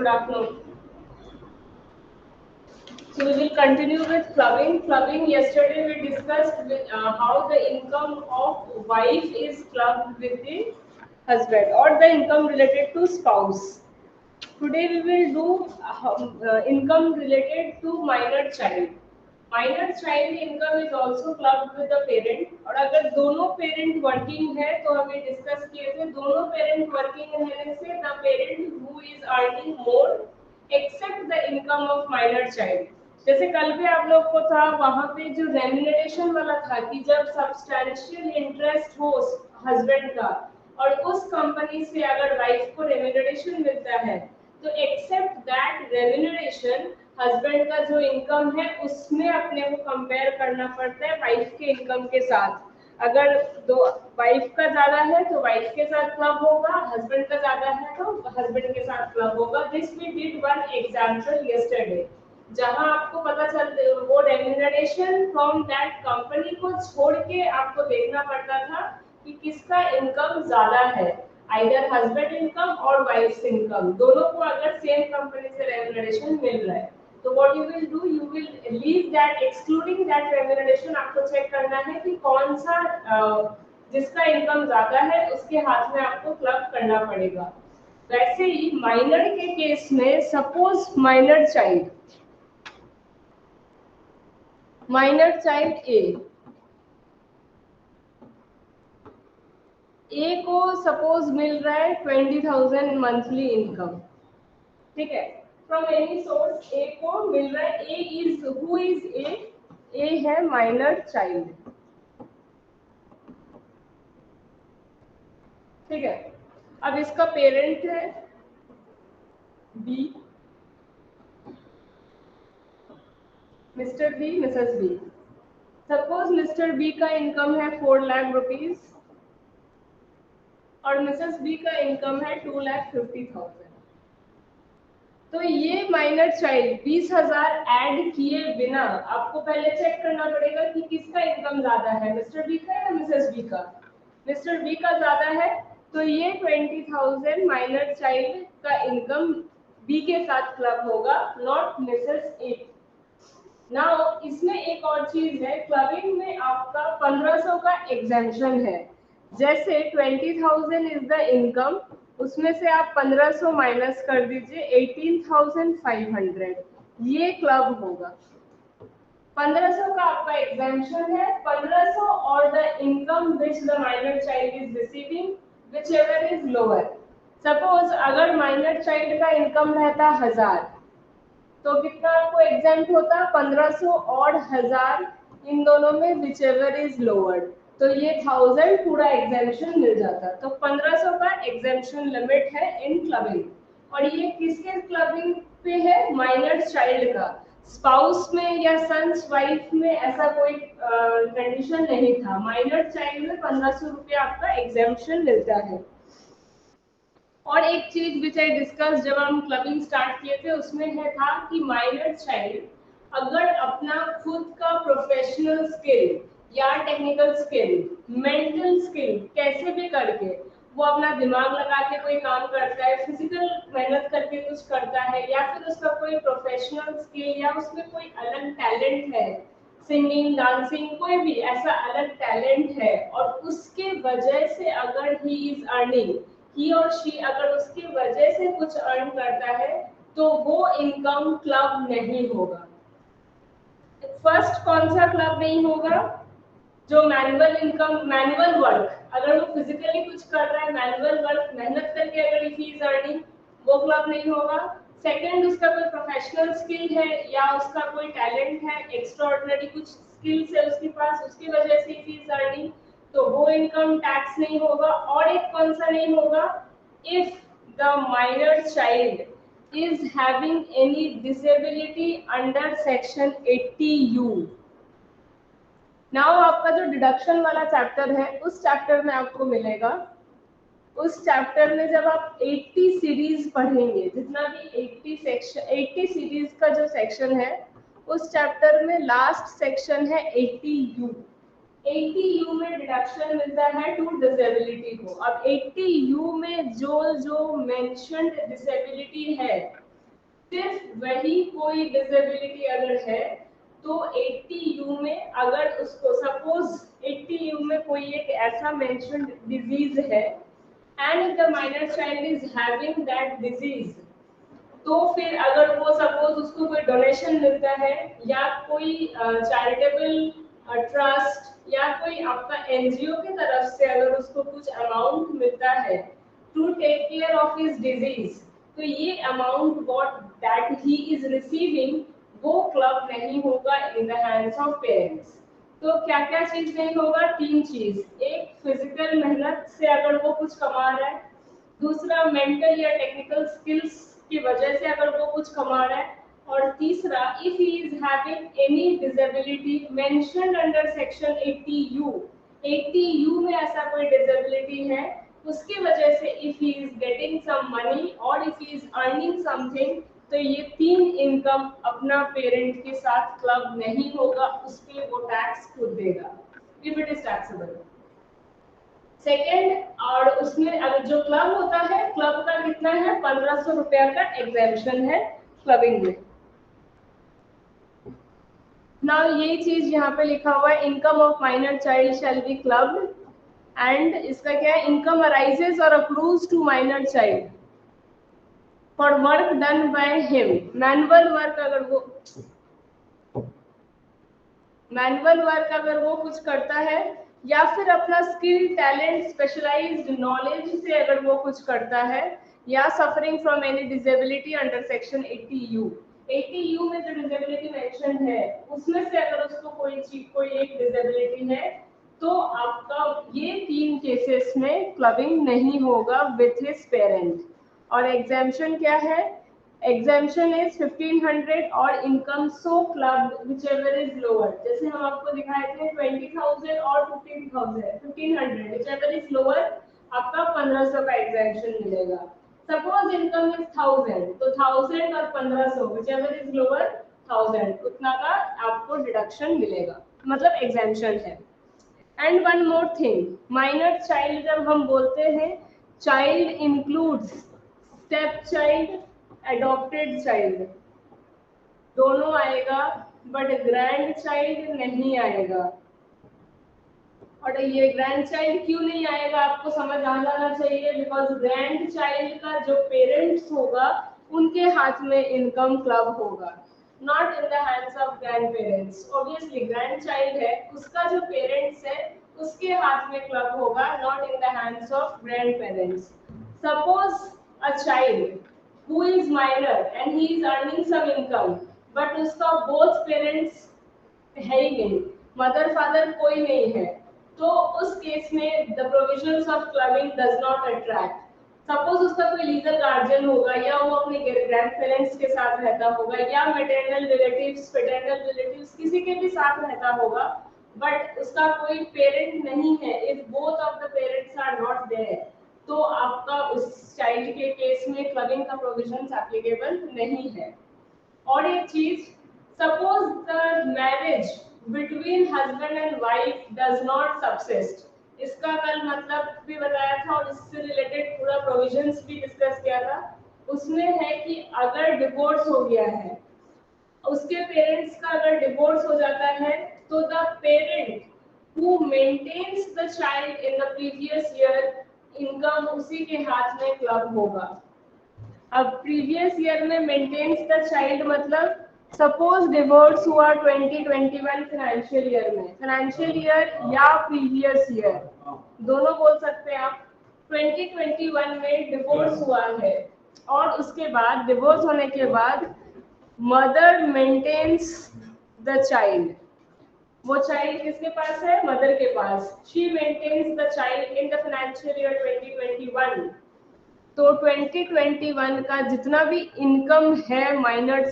good afternoon. So we will continue with clubbing. Clubbing, yesterday we discussed how the income of wife is clubbed with the husband or the income related to spouse. Today we will do income related to minor child. Minor child income is also clubbed with the parent और अगर दोनों parent working है तो हमें discuss किए थे दोनों parent working रहने से the parent who is earning more except the income of minor child. जैसे कल भी आप लोग को था वहां पे जो रेम्यूनरेशन वाला था कि जब सब्सटैंशियल इंटरेस्ट हो हस्बैंड का और उस कंपनी से अगर वाइफ को रेम्यूनरेशन मिलता है तो एक्सेप्ट दैट रेम्यूनरेशन हस्बैंड का जो इनकम है उसमें अपने को कंपेयर करना पड़ता है वाइफ के इनकम के साथ। अगर दो वाइफ का ज्यादा है तो वाइफ के साथ क्लब होगा, हस्बैंड का ज्यादा है तो हस्बैंड के साथ क्लब होगा। This we did one example yesterday जहां आपको पता चलते वो रेम्यूनरेशन फ्रॉम दैट कंपनी को छोड़ के आपको देखना पड़ता था कि किसका इनकम ज्यादा है, आइदर हस्बैंड इनकम और वाइफ इनकम दोनों को अगर सेम कंपनी से रेम्यूनरेशन मिल रहा है तो what you will do, you will leave that excluding that remuneration. आपको चेक करना है कि कौन सा जिसका इनकम ज्यादा है उसके हाथ में आपको क्लब करना पड़ेगा। वैसे ही माइनर के केस में सपोज माइनर चाइल्ड ए को सपोज मिल रहा है 20,000 मंथली इनकम, ठीक है, फ्रॉम एनी सोर्स ए को मिल रहा है। A is who is A है माइनर चाइल्ड, ठीक है। अब इसका पेरेंट है B, Mr B, Mrs B. Suppose Mr B का इनकम है 4 लाख रुपीज और मिसेस बी का इनकम है 2,50,000। तो ये माइनर चाइल्ड 20,000 ऐड किए बिना आपको पहले चेक करना पड़ेगा कि किसका इनकम ज्यादा है, मिस्टर बी का या मिसेस बी का। मिस्टर बी का ज्यादा है तो ये 20,000 माइनर चाइल्ड का इनकम बी के साथ क्लब होगा, नॉट मिसेस ए। नाउ इसमें एक और चीज है, क्लबिंग में आपका 1500 का एग्जेम्पशन है। जैसे 20,000 इज द इनकम, उसमें से आप 1500 माइनस कर दीजिए 18,500, ये क्लब होगा। 1500 का आपका एग्जेम्पशन है, 1500 और the income which the minor child is receiving whichever is lower. Suppose अगर माइनर चाइल्ड का इनकम रहता 1000 तो कितना आपको एग्जेम्प्ट होता 1500 और 1000, इन दोनों में व्हिचएवर इज लोअर, तो ये 1000 पूरा एग्जेम्पशन मिल जाता। तो 1500 का एग्जेम्पशन लिमिट है इन क्लबिंग। और ये किसके क्लबिंग पे है, माइनर चाइल्ड का। स्पाउस में या सन्स वाइफ में ऐसा कोई कंडीशन नहीं था, माइनर चाइल्ड में 1500 रुपये आपका एग्जेम्पशन मिलता है। और एक चीज विच आई डिस्कस जब हम क्लबिंग स्टार्ट किए थे उसमें है था कि माइनर चाइल्ड अगर अपना खुद का प्रोफेशनल स्किल या टेक्निकल स्किल, मेंटल स्किल कैसे भी करके वो अपना दिमाग लगा के कोई काम करता है, फिजिकल मेहनत करके कुछ करता है, या फिर उसका कोई प्रोफेशनल स्किल या उसमें कोई अलग टैलेंट है, सिंगिंग, डांसिंग, कोई भी ऐसा अलग टैलेंट है और उसके वजह से अगर ही इज अर्निंग, ही और शी अगर उसकी वजह से कुछ अर्न करता है तो वो इनकम क्लब नहीं होगा। फर्स्ट कौन सा क्लब नहीं होगा, जो मैनुअल इनकम, मैनुअल वर्क, अगर वो फिजिकली कुछ कर रहा है, मैनुअल वर्क मेहनत करके अगर ही इज अर्निंग, वो क्लब नहीं होगा। सेकंड, उसका कोई प्रोफेशनल स्किल है या उसका कोई टैलेंट है, एक्स्ट्रा ऑर्डिनरी कुछ स्किल्स है उसके पास, उसकी वजह से ही इज अर्निंग, तो वो इनकम टैक्स नहीं होगा। और एक कौन सा नहीं होगा, if the minor child is having any disability under section 80U। Now आपका जो डिडक्शन वाला चैप्टर है उस चैप्टर में आपको मिलेगा, उस चैप्टर में जब आप 80 सीरीज पढ़ेंगे, जितना भी 80 सीरीज का जो सेक्शन है उस चैप्टर में लास्ट सेक्शन है 80U। 80U में डिडक्शन मिलता है टू डिसेबिलिटी को। अब 80U में जो जो मेंशन्ड डिसेबिलिटी है सिर्फ वही कोई डिसेबिलिटी अगर है तो 80U में अगर उसको सपोज 80U में कोई एक ऐसा मेंशन्ड डिजीज है and the minor child is having that disease, तो फिर अगर वो सपोज उसको कोई डोनेशन मिलता है या कोई चैरिटेबल ट्रस्ट या कोई आपका एनजीओ की तरफ से अगर उसको कुछ अमाउंट मिलता है to take care of his disease, तो ये amount what that he is receiving वो क्लब नहीं होगा in the hands of parents. तो क्या क्या चीज नहीं होगा? 3 चीज। एक, फिजिकल मेहनत से अगर वो कुछ कमा रहा है, दूसरा मेंटल या टेक्निकल स्किल्स की वजह से अगर वो कुछ कमा रहा है, और तीसरा if he is having any disability mentioned under section 80U, 80U में ऐसा कोई डिसेबिलिटी है उसकी वजह से if he is getting some money और if he is earning something, तो ये 3 इनकम अपना पेरेंट के साथ क्लब नहीं होगा, उस पे वो टैक्स खुद देगा if it is taxable. Second, और उसमें अगर जो क्लब होता है, क्लब का कितना है? 1500 रुपया का एग्जेम्पशन है क्लबिंग में। नाउ यही चीज यहाँ पे लिखा हुआ है, income of minor child shall be clubbed, and इसका क्या है? इनकम अराइजेस और accrues to minor child for work done by him. Manual work अगर वो कुछ करता है या फिर अपना स्किल, टैलेंट, स्पेशलाइज्ड नॉलेज से अगर वो कुछ करता है, या suffering from any disability under section 80U, 80U में जो डिसेबिलिटी मेंशन है उसमें से अगर उसको कोई एक डिसेबिलिटी है, तो आपका ये 3 केसेस में क्लबिंग नहीं होगा विथ हिज पेरेंट। और एग्जाम्पशन क्या है? एग्जाम्पशन इज 1500 और income so clubbed whichever is lower. जैसे हम आपको दिखाए थे 20,000 और 1500 व्हिचएवर इज लोअर, आपका 1500 का एग्जाम्पशन मिलेगा। सपोज इनकम इज 1000, तो 1000 और 1500 व्हिचएवर इज लोअर 1000, उतना का आपको डिडक्शन मिलेगा, मतलब एग्जाम्पशन है। And one more thing, minor child जब हम बोलते हैं, child includes step child, adopted child, दोनों आएगा, बट ग्रैंड चाइल्ड नहीं आएगा। और ये ग्रैंड चाइल्ड क्यों नहीं आएगा आपको समझ आ जाना चाहिए, बिकॉज ग्रैंड चाइल्ड का जो पेरेंट्स होगा उनके हाथ में इनकम क्लब होगा, not in the hands of grand parents. Obviously grand child है, उसका जो पेरेंट्स है उसके हाथ में क्लब होगा, not in the hands of grand parents. Suppose a child who is minor and he is earning some income, but उसका both parents है ही नहीं, मदर फादर कोई नहीं है, तो उस केस में the provisions of clubbing does not attract। Suppose उसका कोई लीगल गार्जियन होगा, या वो अपने ग्रैंड पेरेंट्स के साथ रहता होगा, या मैटरनल रिलेटिव्स, पैटर्नल रिलेटिव्स किसी के भी साथ रहता होगा, बट उसका कोई पेरेंट नहीं है, if both of the parents are not there, तो आपका उस चाइल्ड के केस में क्लबिंग का प्रोविजंस एप्लीकेबल नहीं है। और एक चीज, suppose the marriage between husband and wife does not subsist, इसका कल मतलब भी बताया था और इससे रिलेटेड पूरा प्रोविजंस भी डिस्कस किया था। उसमें है कि अगर डिवोर्स हो गया है, उसके पेरेंट्स का अगर डिवोर्स हो जाता है, तो the parent who maintains the child in the previous year, income उसी के हाथ में क्लब होगा। अब प्रीवियस ईयर में मेंटेन्स द चाइल्ड मतलब सपोज डिवोर्स हुआ 2021 फाइनेंशियल ईयर में, फाइनेंशियल ईयर या प्रीवियस ईयर दोनों बोल सकते हैं आप। 2021 में डिवोर्स हुआ है और उसके बाद डिवोर्स होने के बाद मदर मेंटेन्स द चाइल्ड, वो चाइल्ड किसके पास है? मदर के पास। She maintains the child in the financial year 2021, तो 2021 का जितना भी इनकम है माइनर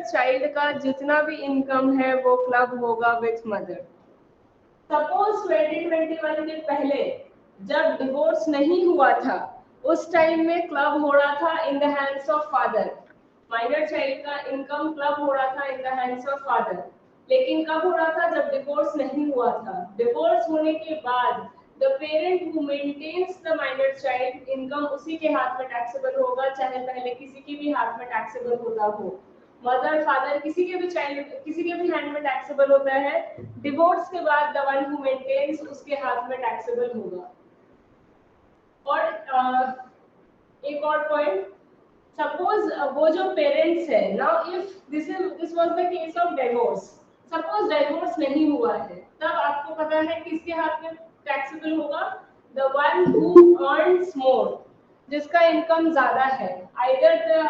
चाइल्ड का जितना भी इनकम है वो क्लब होगा विथ मदर। सपोज 2021 के पहले जब डिवोर्स नहीं हुआ था, उस टाइम में क्लब हो रहा था इन the hands of father, minor child का इनकम क्लब हो रहा था इन द हैंड्स ऑफ फादर। लेकिन कब हो रहा था? जब डिवोर्स नहीं हुआ था। डिवोर्स होने के बाद the parent who maintains the minor child, income उसी के हाथ में टैक्सेबल होगा, चाहे पहले किसी के भी हाथ में टैक्सेबल होता हो। मदर फादर किसी के भी चाइल्ड किसी के भी हैंड में टैक्सेबल होता है। डिवोर्स के बाद द वन हु मेंटेन्स उसके हाथ में टैक्सेबल होगा। और एक और पॉइंट, सपोज वो जो पेरेंट्स है, now if this was the case of divorce, suppose divorce नहीं हुआ है, तब आपको पता है किसके हाथ में टैक्सेबल होगा, द वन हु अर्न्स मोर, जिसका इनकम ज्यादा है, आइदर द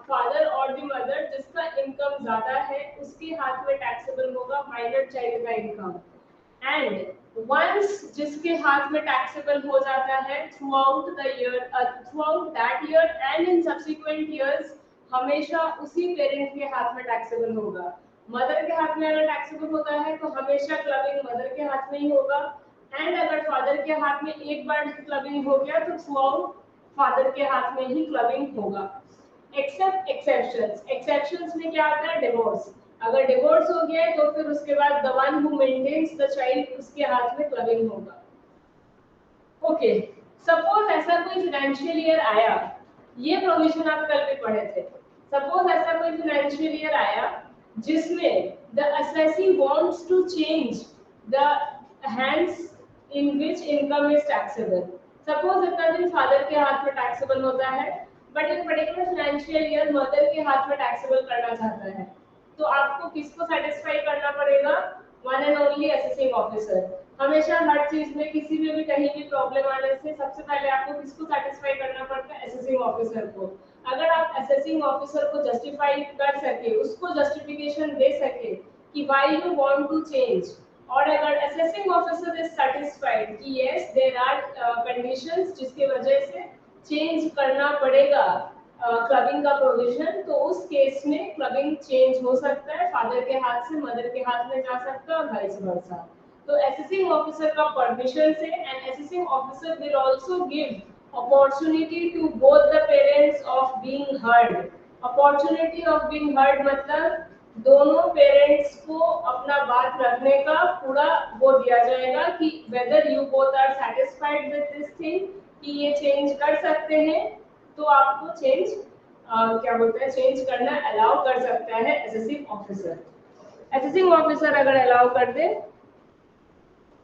फादर और द मदर, जिसका इनकम ज्यादा है उसके हाथ में टैक्सेबल होगा माइनर चाइल्ड का इनकम। एंड वंस जिसके हाथ में टैक्सेबल हो जाता है through out the year, through out that year and in subsequent years, हमेशा उसी पेरेंट के हाथ में टैक्सेबल होगा। मदर के हाथ में अगर टैक्सेबल होता है तो हमेशा क्लबिंग मदर के हाथ में ही होगा, एंड अगर फादर के हाथ में एक बार क्लबिंग हो गया तो थ्रू आउट फादर के हाथ में ही क्लबिंग होगा। एक्सेप्ट एक्सेप्शंस, एक्सेप्शंस में क्या आता है, डिवोर्स, अगर डिवोर्स हो गया है तो फिर उसके बाद the one who maintains the child उसके हाथ में क्लबिंग होगा। ओके, सपोज ऐसा कोई फाइनेंशियल ईयर आया, ये प्रोविजन आप कल भी पढ़े थे, सपोज ऐसा कोई फाइनेंशियल ईयर आया जिसमें the assessee wants to change the hands in which income is taxable. Suppose इतना दिन फादर के हाथ में टैक्सेबल होता है, but in particular financial year mother के हाथ में टैक्सेबल करना चाहता है, तो आपको किसको सेटिस्फाई करना पड़ेगा, one and only assessing officer. हमेशा हर चीज में किसी में भी कहीं भी प्रॉब्लम आने से सबसे पहले आपको किसको सेटिस्फाई करना पड़ता है, असेसिंग ऑफिसर को। अगर आप असेसिंग ऑफिसर को जस्टिफाई कर सके, उसको जस्टिफिकेशन दे सके कि why you want to change, और अगर असेसिंग ऑफिसर इज सेटिस्फाइड कि यस देयर आर कंडीशंस जिसकी वजह से चेंज करना पड़ेगा क्लबिंग का प्रोविजन, तो उस केस में क्लबिंग चेंज हो सकता है, फादर के हाथ से मदर के हाथ में जा सकता है और वाइस वर्सा। तो असेसिंग ऑफिसर का परमिशन से, and assessing officer will also give opportunity to both the parents of being heard. Opportunity of being heard मतलब दोनों पेरेंट्स को अपना बात रखने का पूरा वो दिया जाएगा कि whether you both are satisfied with this thing कि ये चेंज कर सकते हैं, तो आपको चेंज क्या बोलते हैं, चेंज करना अलाउ कर सकता है असेसिंग ऑफिसर। असेसिंग ऑफिसर अगर अलाउ कर दे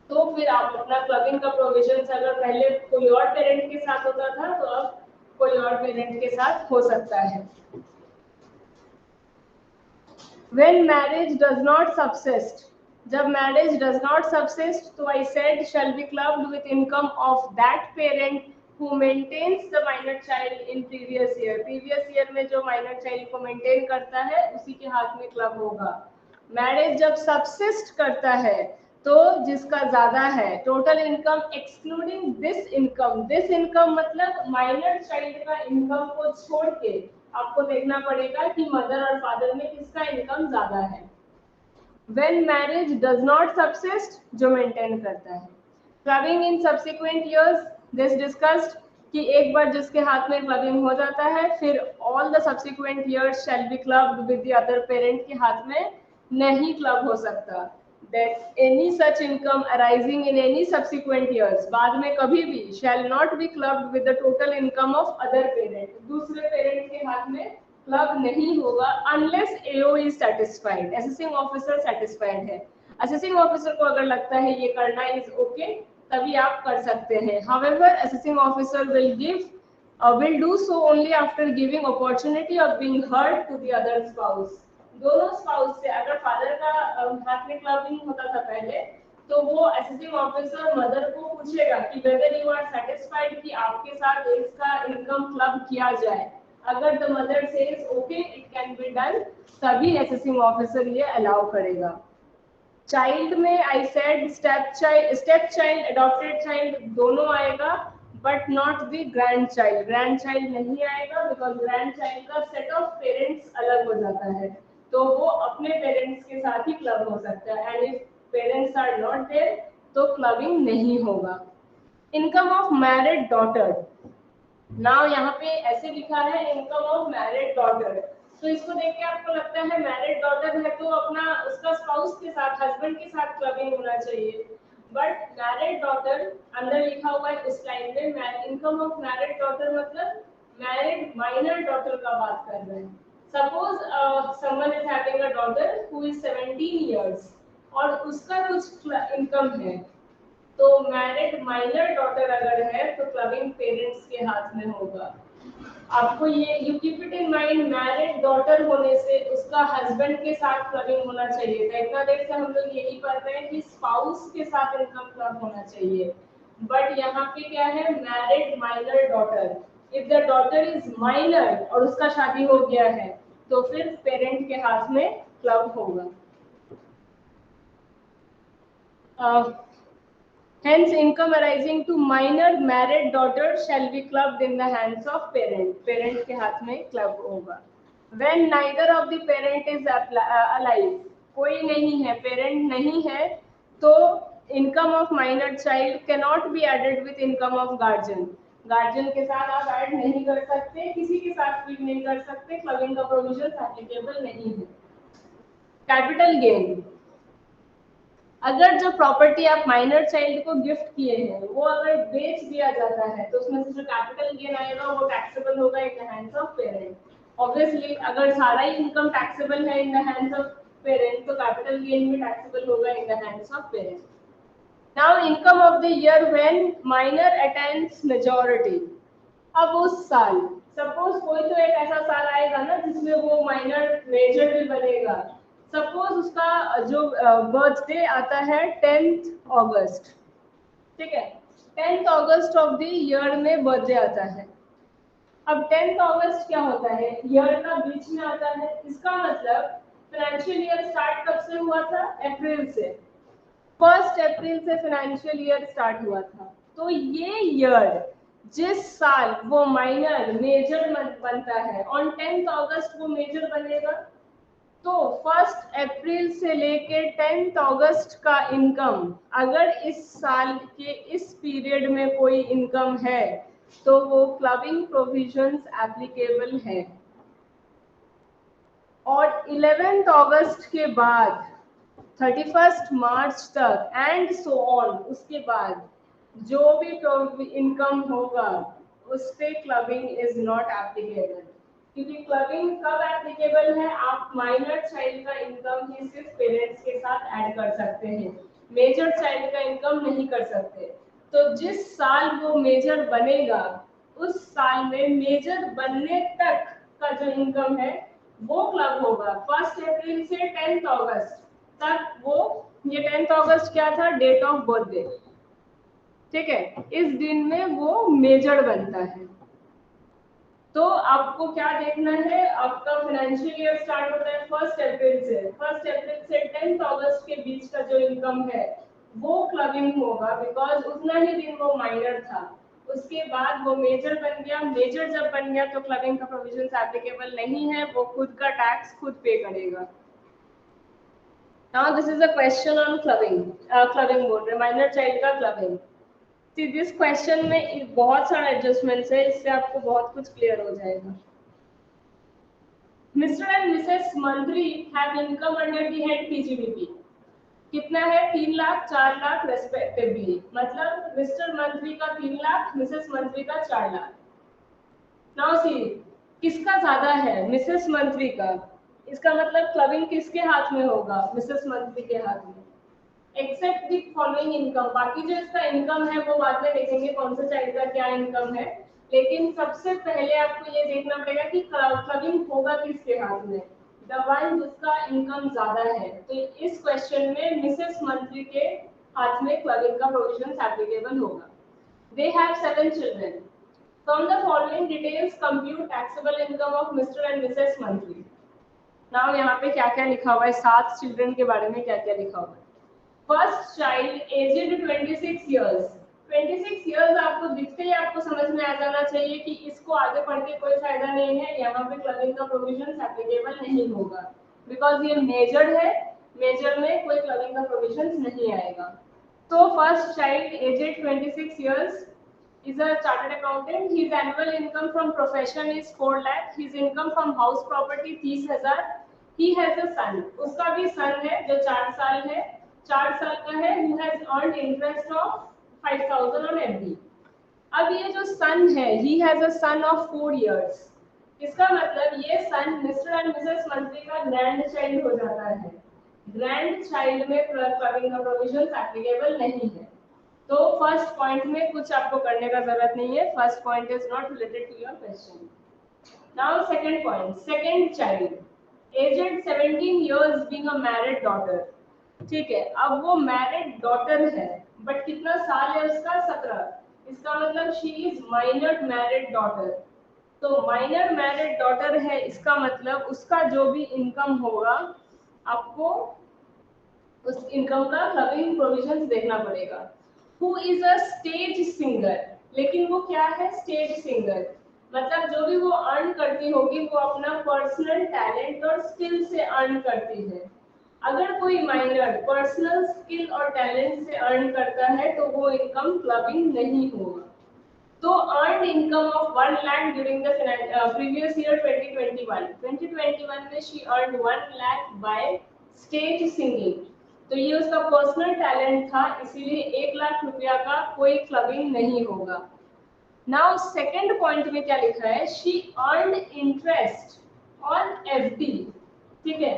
तो फिर आप अपना क्लबिंग का प्रोविजन, अगर पहले कोई और पेरेंट के साथ होता था तो अब कोई और पेरेंट के साथ हो सकता है। When marriage does not subsist, जब marriage does not subsist तो I said shall be clubbed with income of that parent who maintains the minor child in previous year। previous year में जो minor child को maintain करता है उसी के हाथ में club होगा। marriage जब subsist करता है तो जिसका ज्यादा है, total income excluding this income मतलब माइनर चाइल्ड का इनकम को छोड़ के आपको देखना पड़ेगा कि मदर और फादर में किसका इनकम ज्यादा है। When marriage does not subsist, जो मेंटेन करता है। Clubbing in subsequent years, this discussed कि एक बार जिसके हाथ में क्लबिंग हो जाता है फिर all the subsequent years shell be clubbed with the other parent के हाथ में नहीं क्लब हो सकता। That any such income arising in any subsequent years, बाद में कभी भी shall not be clubbed with the total income of other parent, दूसरे पेरेंट के हाथ में क्लब नहीं होगा unless AO is satisfied, assessing officer satisfied है। assessing officer को अगर लगता है ये करना is okay, तभी आप कर सकते हैं। however assessing officer will do so only after giving opportunity of being heard to the other spouse। दोनों स्पाउस से, अगर फादर का हाथ में क्लबिंग होता था पहले, तो वो असेसिंग ऑफिसर मदर को पूछेगा कि वेदर यू आर सेटिस्फाइड कि आपके साथ इसका इनकम क्लब किया जाए। अगर the mother says okay it can be done, तभी असेसिंग ऑफिसर ये अलाउ करेगा। चाइल्ड में I said step child adopted child दोनों आएगा, but not the grand child. Grand child नहीं आएगा बिकॉज ग्रैंड चाइल्ड का सेट ऑफ पेरेंट्स अलग हो जाता है, तो वो अपने पेरेंट्स के साथ ही क्लब हो सकता है, and if parents are not there तो क्लबिंग नहीं होगा। Income of married daughter, now यहाँ पे ऐसे लिखा है इनकम ऑफ मैरिड डॉटर, तो इसको देख के आपको लगता है मैरिड डॉटर है तो अपना उसका स्पाउस के साथ, हस्बैंड के साथ क्लबिंग होना चाहिए, बट मैरिड डॉटर अंदर लिखा हुआ है इस लाइन में इनकम ऑफ मैरिड डॉटर मतलब मैरिड माइनर डॉटर का बात कर रहे हैं। Suppose someone is having a daughter who is 17 years और उसका कुछ इनकम है, तो मैरिड माइनर डॉटर अगर है तो क्लबिंग पेरेंट्स के हाथ में होगा। आपको ये you keep it in mind, married daughter होने से उसका हस्बैंड के साथ क्लबिंग होना चाहिए था। इतना देर से हम लोग यही पढ़ रहे हैं कि स्पाउस के साथ इनकम क्लब होना चाहिए, बट यहाँ पे क्या है, married minor daughter. If the daughter is minor और उसका शादी हो गया है तो फिर पेरेंट के हाथ में क्लब होगा। Hence, income arising to minor married daughter shall be clubbed in the hands of parent. Parent के हाथ में club होगा। When neither of the parent is alive, कोई नहीं है, parent नहीं है, तो income of minor child cannot be added with income of guardian. Guardian के साथ आप ऐड नहीं कर सकते, किसी के साथ भी नहीं कर सकते, क्लबिंग का प्रोविजन एप्लीकेबल नहीं है। कैपिटल गेन, अगर जो प्रॉपर्टी आप माइनर चाइल्ड को गिफ्ट किए हैं वो अगर बेच दिया जाता है तो उसमें से जो कैपिटल गेन आएगा वो टैक्सेबल होगा in the hands of parent. Obviously अगर सारा ही इनकम टैक्सेबल है इन द हैंड्स ऑफ पेरेंट तो कैपिटल गेन भी टैक्सेबल होगा in the hands of parent. Now income of the year when minor attains majority. अब उस साल सपोज कोई तो एक ऐसा साल आएगा ना जिसमें वो माइनर मेजर भी बनेगा। सपोज उसका जो बर्थडे आता है 10th अगस्त, ठीक है, 10th August of the year में बर्थडे आता है। अब 10th अगस्त क्या होता है, ईयर का बीच में आता है, इसका मतलब फाइनेंशियल ईयर स्टार्ट कब से हुआ था, अप्रैल से। 1 अप्रैल से फाइनेंशियल ईयर स्टार्ट हुआ था। तो ये ईयर जिस साल वो माइनर मेजर बनता है ऑन 10th अगस्त वो मेजर बनेगा। तो 1 अप्रैल से लेके 10th अगस्त का इनकम, अगर इस साल के इस पीरियड में कोई इनकम है तो वो क्लबिंग प्रोविजंस एप्लीकेबल है। और 11th अगस्त के बाद 31st मार्च तक एंड सो ऑन, उसके बाद जो भी इनकम होगा उस पे क्लबिंग इज नॉट एप्लीकेबल। क्योंकि क्लबिंग कब एप्लीकेबल है, आप माइनर चाइल्ड का इनकम ही सिर्फ पेरेंट्स के साथ ऐड कर सकते हैं, मेजर चाइल्ड का इनकम नहीं कर सकते। तो जिस साल वो मेजर बनेगा उस साल में मेजर बनने तक का जो इनकम है वो क्लब होगा। 1 अप्रैल से 10th अगस्त तक वो, ये 10th अगस्त क्या था, डेट ऑफ बर्थडे, ठीक है, इस दिन में वो मेजर बनता है। तो आपको क्या देखना है, आपका फाइनेंशियल ईयर स्टार्ट होता है 1 अप्रैल से, 1 अप्रैल से 10th अगस्त के बीच का जो इनकम है वो क्लबिंग होगा, बिकॉज उतना ही दिन वो माइनर था। उसके बाद वो मेजर बन गया, मेजर जब बन गया तो क्लबिंग का प्रोविजन एप्लीकेबल नहीं है, वो खुद का टैक्स खुद पे करेगा। Now this is a question on clubbing, clubbing बोल रहे माइनर चाइल्ड का क्लबिंग। दिस क्वेश्चन में बहुत सारा एडजस्टमेंट्स है, इससे आपको बहुत कुछ क्लियर हो जाएगा। मिस्टर एंड मिसेस मंत्री have income under the head PGBP. कितना है, 3 लाख 4 लाख रेस्पेक्टिवली, मतलब मिस्टर मंत्री का 3 लाख, मिसेस मंत्री का 4 लाख। नाउ सी किसका ज्यादा है, मिसेस मंत्री का, इसका मतलब क्लबिंग किसके हाथ में होगा, मिसेस मंत्री के हाथ में। एक्सेप्ट द फॉलोइंग इनकम, बाकी जो इसका इनकम है वो बाद में देखेंगे कौन से चाइल्ड का क्या इनकम है, लेकिन सबसे पहले आपको ये देखना पड़ेगा कि क्लबिंग होगा किसके हाथ में, द वन जिसका इनकम ज्यादा है। तो इस क्वेश्चन में मिसेस मंत्री के हाथ में क्लबिंग का प्रोविजन एप्लीकेबल होगा। They have 7 children, from the following details compute taxable income of mister and Mrs मंत्री। नाउ यहाँ पे क्या क्या लिखा हुआ है, 7 चिल्ड्रन के बारे में क्या क्या लिखा हुआ है। First child aged 26 years, 26 years आपको दिखते ही आपको समझ में आ जाना चाहिए कि इसको आगे पढ़ के कोई फायदा नहीं है, यहाँ पे क्लबिंग का प्रोविजन एप्लीकेबल नहीं होगा, बिकॉज ये मेजर है, मेजर में कोई क्लबिंग का प्रोविजन नहीं आएगा। तो first child aged 26 years is a chartered accountant, his annual income from profession is 4 lakh, his income from house property 30,000, he has a son, उसका भी son है जो 4 साल है, 4 साल का है, who has earned interest of 5,000 on FD। अब ये जो सन है, he has a son of 4 years। इसका मतलब ये सन मिस्टर एंड मिसेस मंत्री का ग्रैंड चाइल्ड हो जाता है। ग्रैंड चाइल्ड में क्लबिंग का प्रोविजन एप्लीकेबल नहीं है। तो फर्स्ट पॉइंट में कुछ आपको करने का जरूरत नहीं है, first point is not related to your question. Now second point, second child aged 17 years being a married daughter. ठीक है, अब वो मैरिड डॉटर है, बट कितना साल है उसका? 17। इसका मतलब she is minor married daughter. तो माइनर मैरिड डॉटर है, इसका मतलब उसका जो भी इनकम होगा आपको उस इनकम का क्लबिंग प्रोविजंस देखना पड़ेगा। Who is a stage singer, लेकिन वो क्या है? Stage singer. मतलब जो भी वो अर्न करती होगी वो अपना पर्सनल टैलेंट और स्किल से अर्न करती है। अगर कोई माइनर पर्सनल स्किल और टैलेंट से अर्न करता है तो वो इनकम क्लबिंग नहीं होगा। तो earn income of 1 lakh during the previous year 2021 में she earn 1 lakh by stage singing. तो ये उसका पर्सनल टैलेंट था, इसीलिए 1 लाख रुपया का कोई क्लबिंग नहीं होगा। नाउ सेकंड पॉइंट में क्या लिखा है? She earn interest on FD. ठीक है,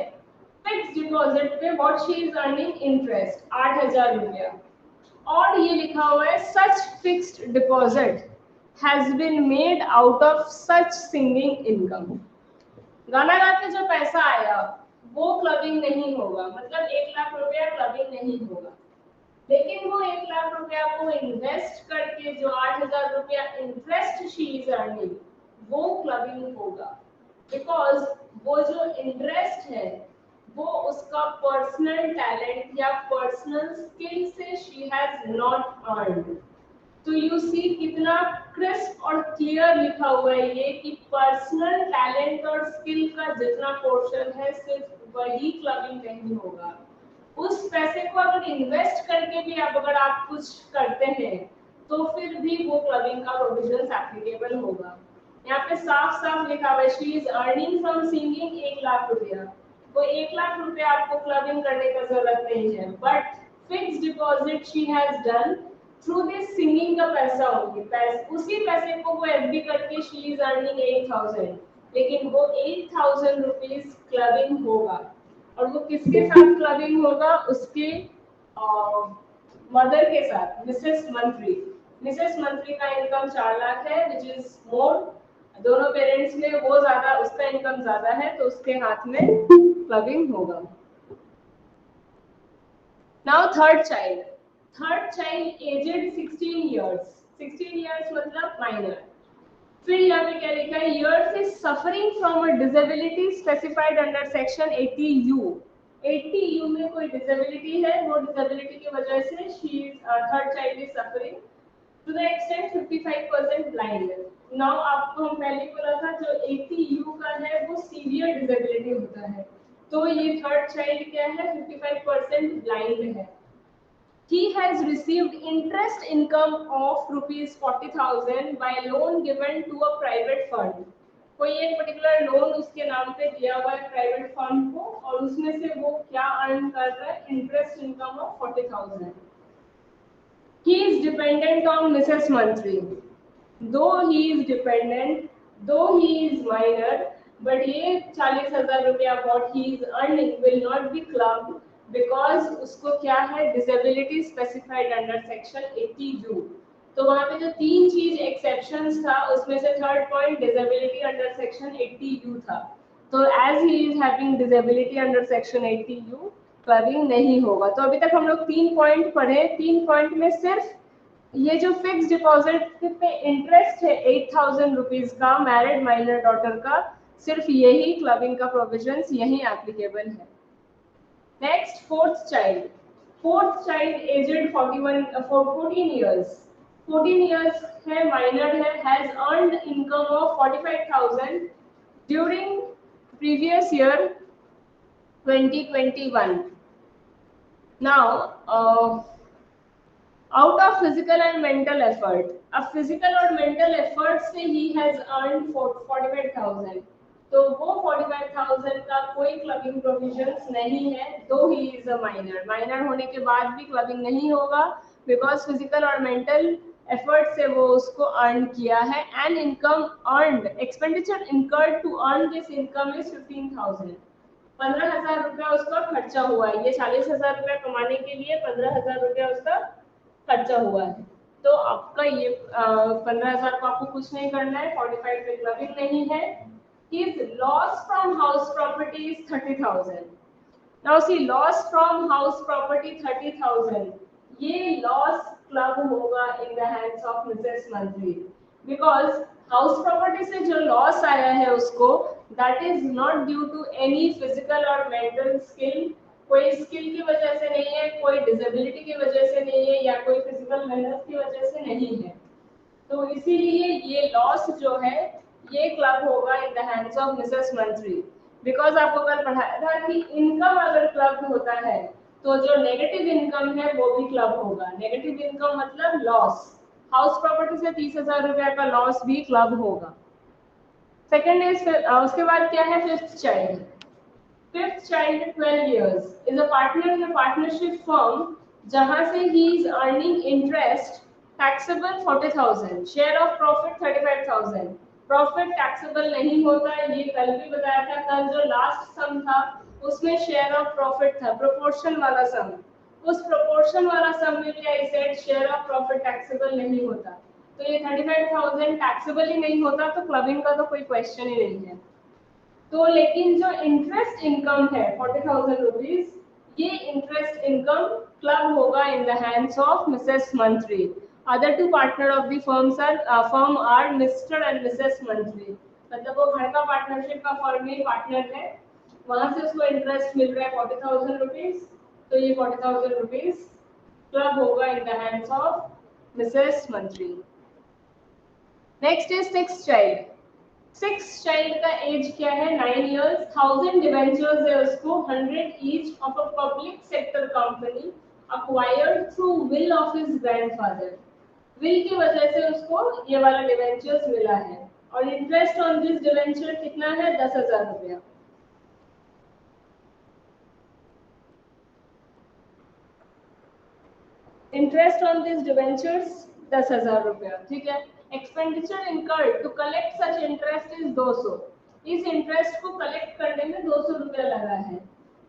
फिक्स डिपॉजिट पे what she is earning interest 8,000 रुपया। और ये लिखा हुआ है such fixed deposit has been made out of such singing income. गाना गा के जो पैसा आया वो क्लबिंग नहीं होगा, मतलब 1 लाख रुपया क्लबिंग नहीं होगा। लेकिन वो 1 लाख रुपया को इन्वेस्ट करके जो 8,000 रुपया इंटरेस्ट शी इज अर्निंग वो क्लबिंग होगा। बिकॉज वो जो इंटरेस्ट है वो उसका पर्सनल टैलेंट या पर्सनल स्किल से शी हैज नॉट अर्नड। तो यू सी कितना क्रिस्प और क्लियर लिखा हुआ है ये कि पर्सनल टैलेंट और स्किल का जितना पोर्शन है सिर्फ वही क्लबिंग नहीं होगा। उस पैसे को अगर इन्वेस्ट करके भी अगर आप कुछ करते हैं तो फिर भी वो क्लबिंग का प्रोविजन एप्लीकेबल होगा। यहाँ पे साफ साफ लिखा हुआ है she is earning from singing 1 lakh रुपया। वो 1 लाख रुपया आपको क्लबिंग करने का जरूरत नहीं है, but fix deposit she has done through this singing का पैसा होगी, उसी पैसे को वो एफडी करके शी इज अर्निंग 8,000, लेकिन वो 8,000 रुपीज क्लबिंग होगा। और वो किसके साथ क्लबिंग होगा? उसके मदर के साथ, मिसेस मंत्री। मिसेस मंत्री का इनकम 4 लाख है, विच इज मोर। दोनों पेरेंट्स में वो ज्यादा, उसका इनकम ज्यादा है तो उसके हाथ में क्लबिंग होगा। Now third child aged 16 years. 16 years मतलब माइनर। फिर यहाँ पे क्या लिखा है? Years is suffering from a disability specified under section 80U। 80U में कोई डिसेबिलिटी है, वो डिसेबिलिटी की वजह से she third child is suffering to the extent 55% blind. Now आपको हम पहले बोला था जो 80U का है वो सीवियर डिसेबिलिटी होता है, तो ये थर्ड चाइल्ड क्या है? 55% ब्लाइंड है। He has received interest income of rupees 40,000 by loan given to a private fund। कोई एक पर्टिकुलर लोन उसके नाम पे दिया हुआ है प्राइवेट फंड को, और उसमें से वो क्या अर्न कर रहा है? Interest income of 40,000। He is dependent on Mrs. Mantri. Though he is dependent, though he is minor, but ये 40,000 रुपया what he is earning will not be clubbed because उसको क्या है? disability specified under section 80U। तो वहाँ पे जो 3 चीज एक्सेप्शंस था उसमें से third point disability under section 80U था। तो as he is having disability under section 80U clubbing नहीं होगा। तो अभी तक हम लोग 3 पॉइंट पढ़े। 3 पॉइंट में सिर्फ ये जो फिक्स डिपॉजिट पे इंटरेस्ट है 8,000 रुपीज का मैरिड माइनर डॉटर का, सिर्फ यही क्लबिंग का प्रोविजंस यही एप्लीकेबल है। Next fourth child aged 14 years. 14 years है, माइनर है, has earned income of 45,000 during previous year 2021। Now out of physical and mental effort, अब फिजिकल और मेंटल एफर्ट से ही हैज अर्न 45,000। तो वो 45,000 का कोई क्लबिंग प्रोविजंस नहीं है, though he is a minor. Minor होने के बाद भी क्लबिंग नहीं होगा बिकॉज फिजिकल और मेंटल एफर्ट से वो उसको अर्न किया है। And income earned, expenditure incurred to earn this income is 15,000। 15,000 रुपया उसका खर्चा हुआ है। ये 40,000 रुपया कमाने के लिए 15,000 रुपया उसका खर्चा हुआ है। तो आपका ये 15,000 को आपको कुछ नहीं करना है, 45 पे क्लबिंग नहीं है। His loss from house property is 30,000. Now see, loss from house property 30,000. ये loss club होगा in the hands of Mrs. Mantri because house property से जो loss आया है उसको, that is not due to any physical or mental skill. कोई skill की वजह से नहीं है, कोई डिसेबिलिटी की वजह से नहीं है, या कोई फिजिकल मेहनत की वजह से नहीं है। तो इसीलिए ये लॉस जो है ये क्लब होगा in the hands of Mrs मंत्री। बिकॉज आपको कल पढ़ाया था कि इनकम अगर क्लब होता है तो जो नेगेटिव इनकम है वो भी क्लब होगा। नेगेटिव इनकम मतलब लॉस। हाउस प्रॉपर्टी से 30,000 रुपया का लॉस भी क्लब होगा। सेकेंड इज उसके बाद क्या है, fifth child. Fifth child 12 years is a partner in a partnership firm जहां से he is earning interest taxable 40,000, share of profit 35,000। Profit taxable नहीं होता है, ये कल भी बताया था। कल जो लास्ट सम था उसमें शेयर ऑफ प्रॉफिट था, प्रोपोर्शन वाला सम। उस प्रोपोर्शन वाला सम में भी I said share of profit taxable नहीं होता। तो ये 35,000 टैक्सेबल ही नहीं होता, तो क्लबिंग का तो कोई क्वेश्चन ही नहीं है। तो लेकिन जो इंटरेस्ट इनकम है 40,000 रुपीज, ये इंटरेस्ट इनकम क्लब होगा in the hands of Mrs Mantri. Other two partner of the firm are Mr and Mrs Mantri. मतलब वो घर का पार्टनरशिप का फर्म में पार्टनर है, वहां से उसको इंटरेस्ट मिल रहा है 40,000 रुपीज। तो ये 40,000 रुपीज क्लब होगा in the hands of Mrs Mantri. Next is six child. Six child का एज क्या है, 9 इयर्स। 1000 डिवेंचर्स है उसको, 100 each of a public sector company acquired through will of his grandfather. Will की वजह से उसको ये वाला डिवेंचर्स मिला है। और इंटरेस्ट ऑन दिस डिवेंचर कितना है, 10,000 रुपया। इंटरेस्ट ऑन दिस डिवेंचर्स 10,000 रुपया, ठीक है। Expenditure incurred to collect such interest is 200। इस इंटरेस्ट को कलेक्ट करने में 200 रुपया लगा है।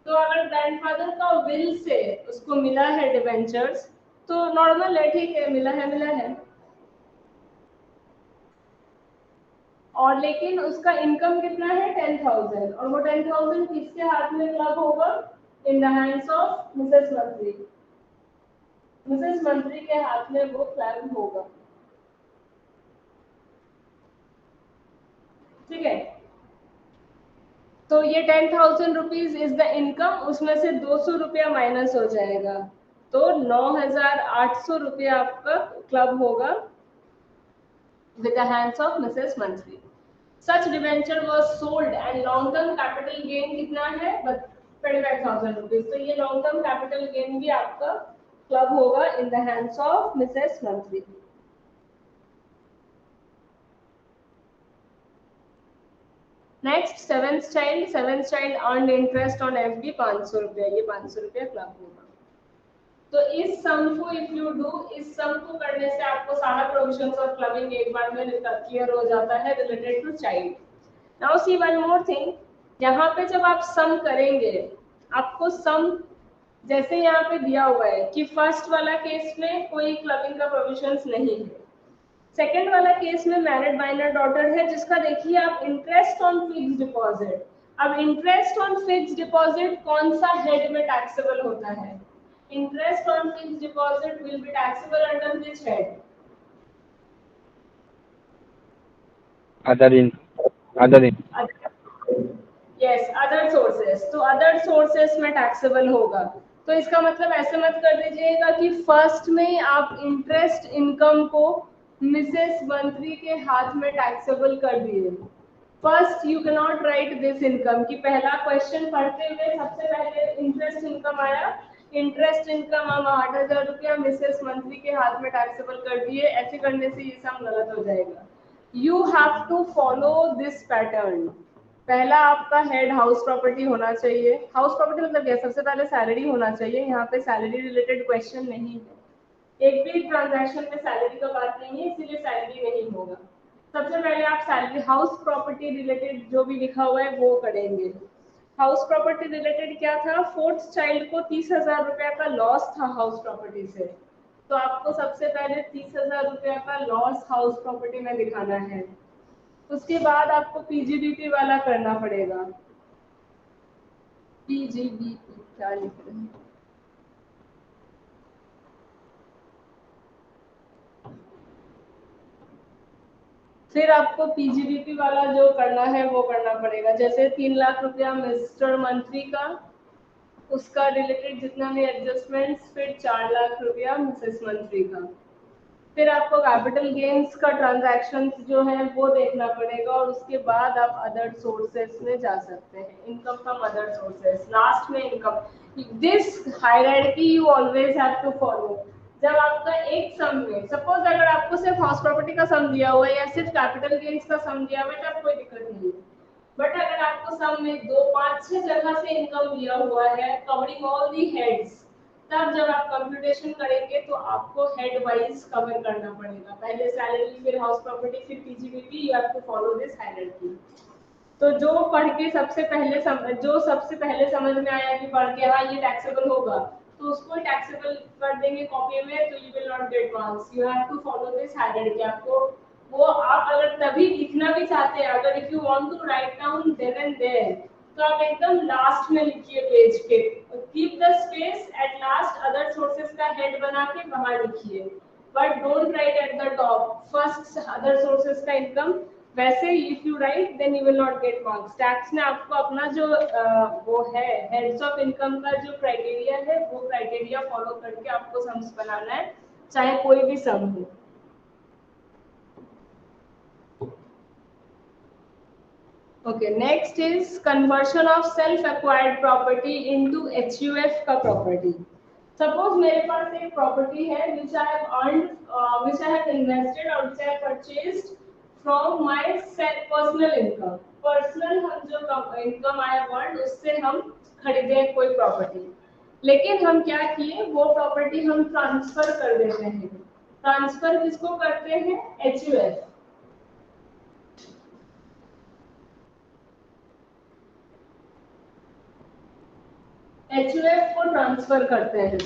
तो अगर ग्रैंडफादर का विल से उसको मिला है डिवेंचर्स तो नॉर्मल है, ठीक है, मिला है। और लेकिन उसका इनकम कितना है, 10,000। और वो 10,000 किसके हाथ में क्लब होगा, in the hands of Mrs मंत्री। मिसेस मंत्री के हाथ में वो क्लब होगा, ठीक है। तो ये 10,000 रुपीज इज द इनकम, उसमें से 200 रुपया माइनस हो जाएगा, तो 9,800 रुपया आपका क्लब होगा with the hands of Mrs. Mantri. Such debenture was sold and long term capital gain कितना है, 25,000 रुपीज। तो ये लॉन्ग टर्म कैपिटल गेन भी आपका क्लब होगा in the hands of Mrs. Mantri. Next seventh child earn interest on FD 500 रुपया, ये 500 रुपया क्लब होगा। तो इस सम को इफ यू डू, इस सम को करने से आपको सारा प्रोविजंस ऑफ क्लबिंग एक बार में क्लियर हो जाता है related to child. Now see one more thing, यहाँ पे जब आप सम करेंगे आपको सम जैसे यहाँ पे दिया हुआ है कि फर्स्ट वाला केस में कोई क्लबिंग का प्रोविजंस नहीं है, सेकेंड वाला केस में मैरिड माइनर डॉटर है जिसका देखिए आप इंटरेस्ट ऑन फिक्स डिपॉजिट। अब इंटरेस्ट ऑन फिक्स डिपॉजिट कौन सा हेड में टैक्सेबल होता है, interest on fix deposit will be taxable under which head, other in yes other sources. तो अदर सोर्सेस में टैक्सेबल होगा। तो इसका मतलब ऐसे मत कर दीजिएगा कि फर्स्ट में आप इंटरेस्ट इनकम को मिसेस मंत्री के हाथ में टैक्सेबल कर दिए। First you can not right this income कि पहला क्वेश्चन पढ़ते हुए सबसे पहले इंटरेस्ट इनकम आया, इंटरेस्ट इनकम हम 8,000 रुपया मिसेस मंत्री के हाथ में टैक्सेबल कर दिए। ऐसे करने से ये सम गलत हो जाएगा। You have to follow this pattern. पहला आपका हेड हाउस प्रॉपर्टी होना चाहिए। हाउस प्रॉपर्टी मतलब क्या, सबसे पहले सैलरी होना चाहिए। यहाँ पे सैलरी रिलेटेड क्वेश्चन नहीं है, एक भी ट्रांजैक्शन में सैलरी का बात नहीं है, इसीलिए सैलरी नहीं होगा। सबसे पहले आप सैलरी हाउस प्रॉपर्टी रिलेटेड जो भी लिखा हुआ है वो करेंगे। हाउस प्रॉपर्टी रिलेटेड क्या था, फोर्थ चाइल्ड को 30,000 रुपया का लॉस था हाउस प्रॉपर्टी से, तो आपको सबसे पहले 30,000 रुपया का लॉस हाउस प्रॉपर्टी में दिखाना है। उसके बाद आपको पीजीबीपी वाला करना पड़ेगा। पीजीबीपी क्या लिख रहे हैं, फिर आपको पीजीबीपी वाला जो करना है वो करना पड़ेगा। जैसे 3 लाख रुपया मिस्टर मंत्री का, उसका रिलेटेड जितना भी एडजस्टमेंट्स, फिर 4 लाख रुपया मिसेस मंत्री का। फिर आपको कैपिटल गेन्स का ट्रांजैक्शन जो है वो देखना पड़ेगा, और उसके बाद आप अदर सोर्सेस में जा सकते हैं, income from other sources, last में income. This hierarchy you always have to follow. जब आपका एक सम में, सपोज अगर आपको सिर्फ हाउस प्रॉपर्टी का सम दिया हुआ है या सिर्फ कैपिटल गेन्स का सम दिया हुआ है, तब कोई दिक्कत नहीं है। बट अगर आपको सम में 2, 5, 6 जगह से इनकम दिया हुआ है कवरिंग ऑल दी हेड्स, तब जब आप कंप्यूटेशन करेंगे तो आपको हेड वाइज कवर करना पड़ेगा। पहले सैलरी, फिर हाउस प्रॉपर्टी, फिर PGBP, you have to follow this hierarchy. तो जो पढ़ के सबसे पहले जो सबसे पहले समझ में आया कि पढ़ के हाँ ये टैक्सेबल होगा, तो उसको टैक्सेबल कर देंगे कॉपी में, तो you will not get marks. You have to follow this hierarchy. आपको वो आप अगर तभी लिखना भी चाहते हैं, अगर if you want to write down there and there, तो आप एकदम लास्ट में लिखिए पेज के, keep the space at last, other sources का हेड बना के वहां लिखिए, but don't write at the top first other sources का इनकम। वैसे if you write then you will not get marks. Tax में आपको अपना जो वो है हेड्स ऑफ इनकम का जो क्राइटेरिया है, वो क्राइटेरिया फॉलो करके आपको सम्स बनाना है, चाहे कोई भी सम हो। Okay, next is conversion of self-acquired property into HUF का property. Suppose मेरे पास एक property है which I have earned, which I have invested or which I have purchased from my personal income. Personal हम जो income I have earned उससे हम खरीदे कोई property. लेकिन हम क्या किए, वो property हम transfer कर देते हैं। Transfer किसको करते हैं, HUF। HUF को ट्रांसफर करते हैं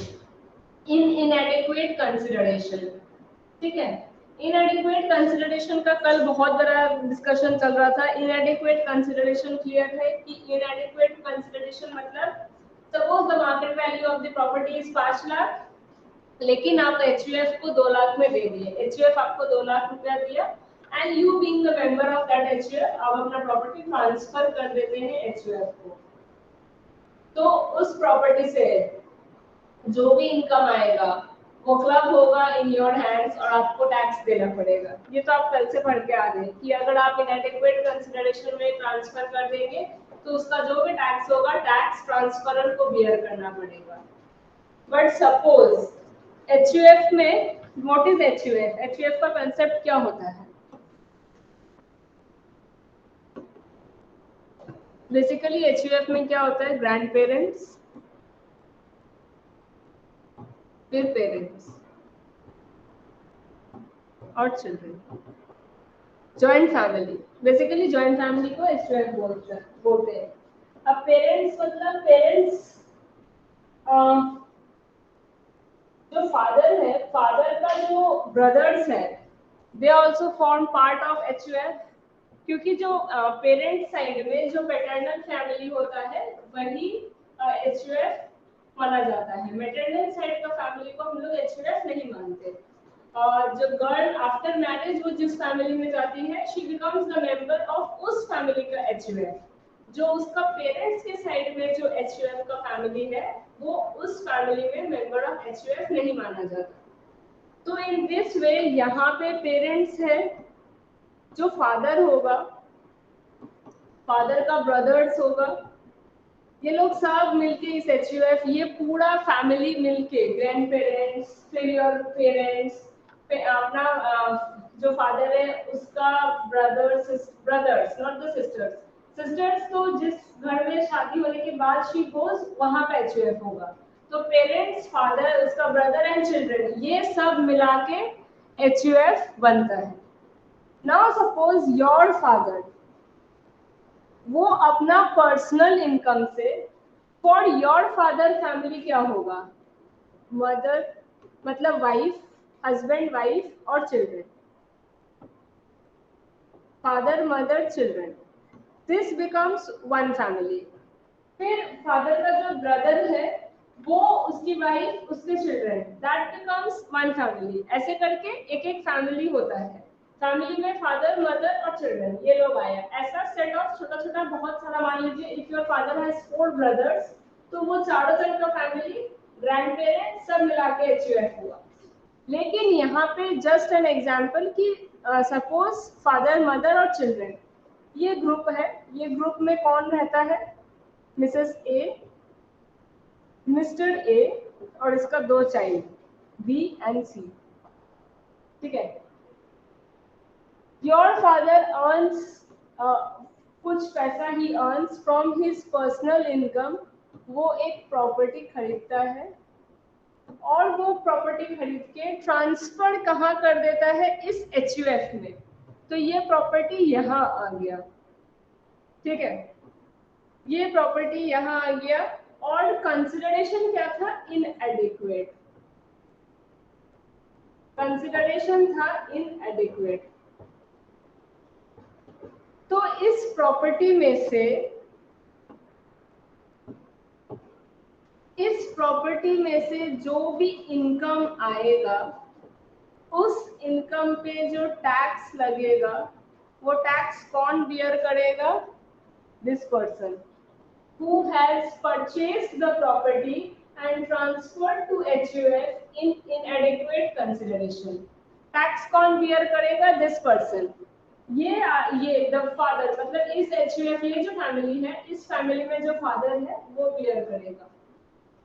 इन इनएडिक्वेट कंसिडरेशन। ठीक है, इनएडिक्वेट कंसिडरेशन का कल बहुत बड़ा डिस्कशन चल रहा था। इनएडिक्वेट कंसिडरेशन क्लियर है कि इनएडिक्वेट कंसिडरेशन मतलब suppose the market value of the property is 5 lakh, लेकिन आप HUF को 2 लाख में दे दिए। HUF आपको 2 लाख रुपया दिया and you being the member of that HUF, आप अपना प्रॉपर्टी ट्रांसफर कर देते हैं HUF को। तो उस प्रॉपर्टी से जो भी इनकम आएगा वो क्लब होगा इन योर हैंड्स और आपको टैक्स देना पड़ेगा। ये तो आप कल से पढ़ के आ गए कि अगर आप इनएडिक्वेट कंसिडरेशन में ट्रांसफर कर देंगे तो उसका जो भी टैक्स होगा, टैक्स ट्रांसफरर को बियर करना पड़ेगा। बट सपोज HUF में, व्हाट इज HUF? HUF का कंसेप्ट क्या होता है? बेसिकली HUF में क्या होता है, ग्रैंड पेरेंट्स, फिर पेरेंट्स और children, joint family. Basically joint family को HUF बोलते हैं। अब पेरेंट्स मतलब पेरेंट्स, जो फादर है, फादर का जो ब्रदर्स है, they also form part of HUF, क्योंकि जो पेरेंट साइड में जो पैटर्नल फैमिली होता है वही HUF माना जाता है। मैटरनल साइड का फैमिली को हम लोग HUF नहीं मानते। और जो गर्ल आफ्टर मैरिज वो जिस फैमिली में जाती है, she becomes the member of उस फैमिली का HUF। जो उसका पेरेंट्स के साइड में जो HUF का फैमिली है, वो उस फैमिली में मेंबर ऑफ HUF नहीं माना जाता। तो इन दिस वे यहाँ पे पेरेंट्स है, जो फादर होगा, फादर का ब्रदर्स होगा, ये लोग सब मिलके इस HUF, ये पूरा फैमिली मिलके, ग्रैंड पेरेंट्स, फिर योर पेरेंट्स, अपना जो फादर है उसका brothers not the sisters, sisters तो जिस घर में शादी होने के बाद शी गोज वहां पे एचयूएफ होगा। तो पेरेंट्स, फादर, उसका ब्रदर एंड चिल्ड्रन, ये सब मिला के एचयूएफ बनता है। नाउ सपोज योर फादर, वो अपना पर्सनल इनकम से, फॉर योर फादर फैमिली क्या होगा, मदर मतलब वाइफ, हस्बैंड, वाइफ और children, father, mother, children, this becomes one family. फिर फादर का जो ब्रदर है, वो, उसकी वाइफ, उसके children, that becomes one family. ऐसे करके एक एक फैमिली होता है। फैमिली में फादर, मदर और चिल्ड्रन, ये लोग आया। ऐसा सेट ऑफ छोटा छोटा बहुत सारा, मान लीजिए if your father has 4 brothers, तो वो चारों जन का फैमिली, ग्रैंड पेरेंट्स सब मिला के एचयूएफ हुआ। लेकिन यहाँ पे जस्ट एन एग्जाम्पल कि सपोज फादर, मदर और चिल्ड्रन, ये ग्रुप है। ये ग्रुप में कौन रहता है, मिसेस ए, मिस्टर ए और इसका 2 चाइल्ड बी एंड सी। ठीक है। योर फादर अर्न्स कुछ पैसा ही earns from his personal income, वो एक प्रॉपर्टी खरीदता है और वो प्रॉपर्टी खरीद के ट्रांसफर कहाँ कर देता है, इस एचयूएफ में। तो ये प्रॉपर्टी यहाँ आ गया। ठीक है, ये प्रॉपर्टी यहाँ आ गया और कंसिडरेशन क्या था, इनएडिक्वेट। कंसिडरेशन था इनएडिक्वेट। तो इस प्रॉपर्टी में से, इस प्रॉपर्टी में से जो भी इनकम आएगा, उस इनकम पे जो टैक्स लगेगा, वो टैक्स कौन बियर करेगा, this person who has purchased the property and transferred to HUF in inadequate consideration. Tax कौन बियर करेगा, दिस पर्सन। ये द फादर मतलब इस HUF, ये जो फैमिली है, इस फैमिली में जो फादर है वो बियर करेगा।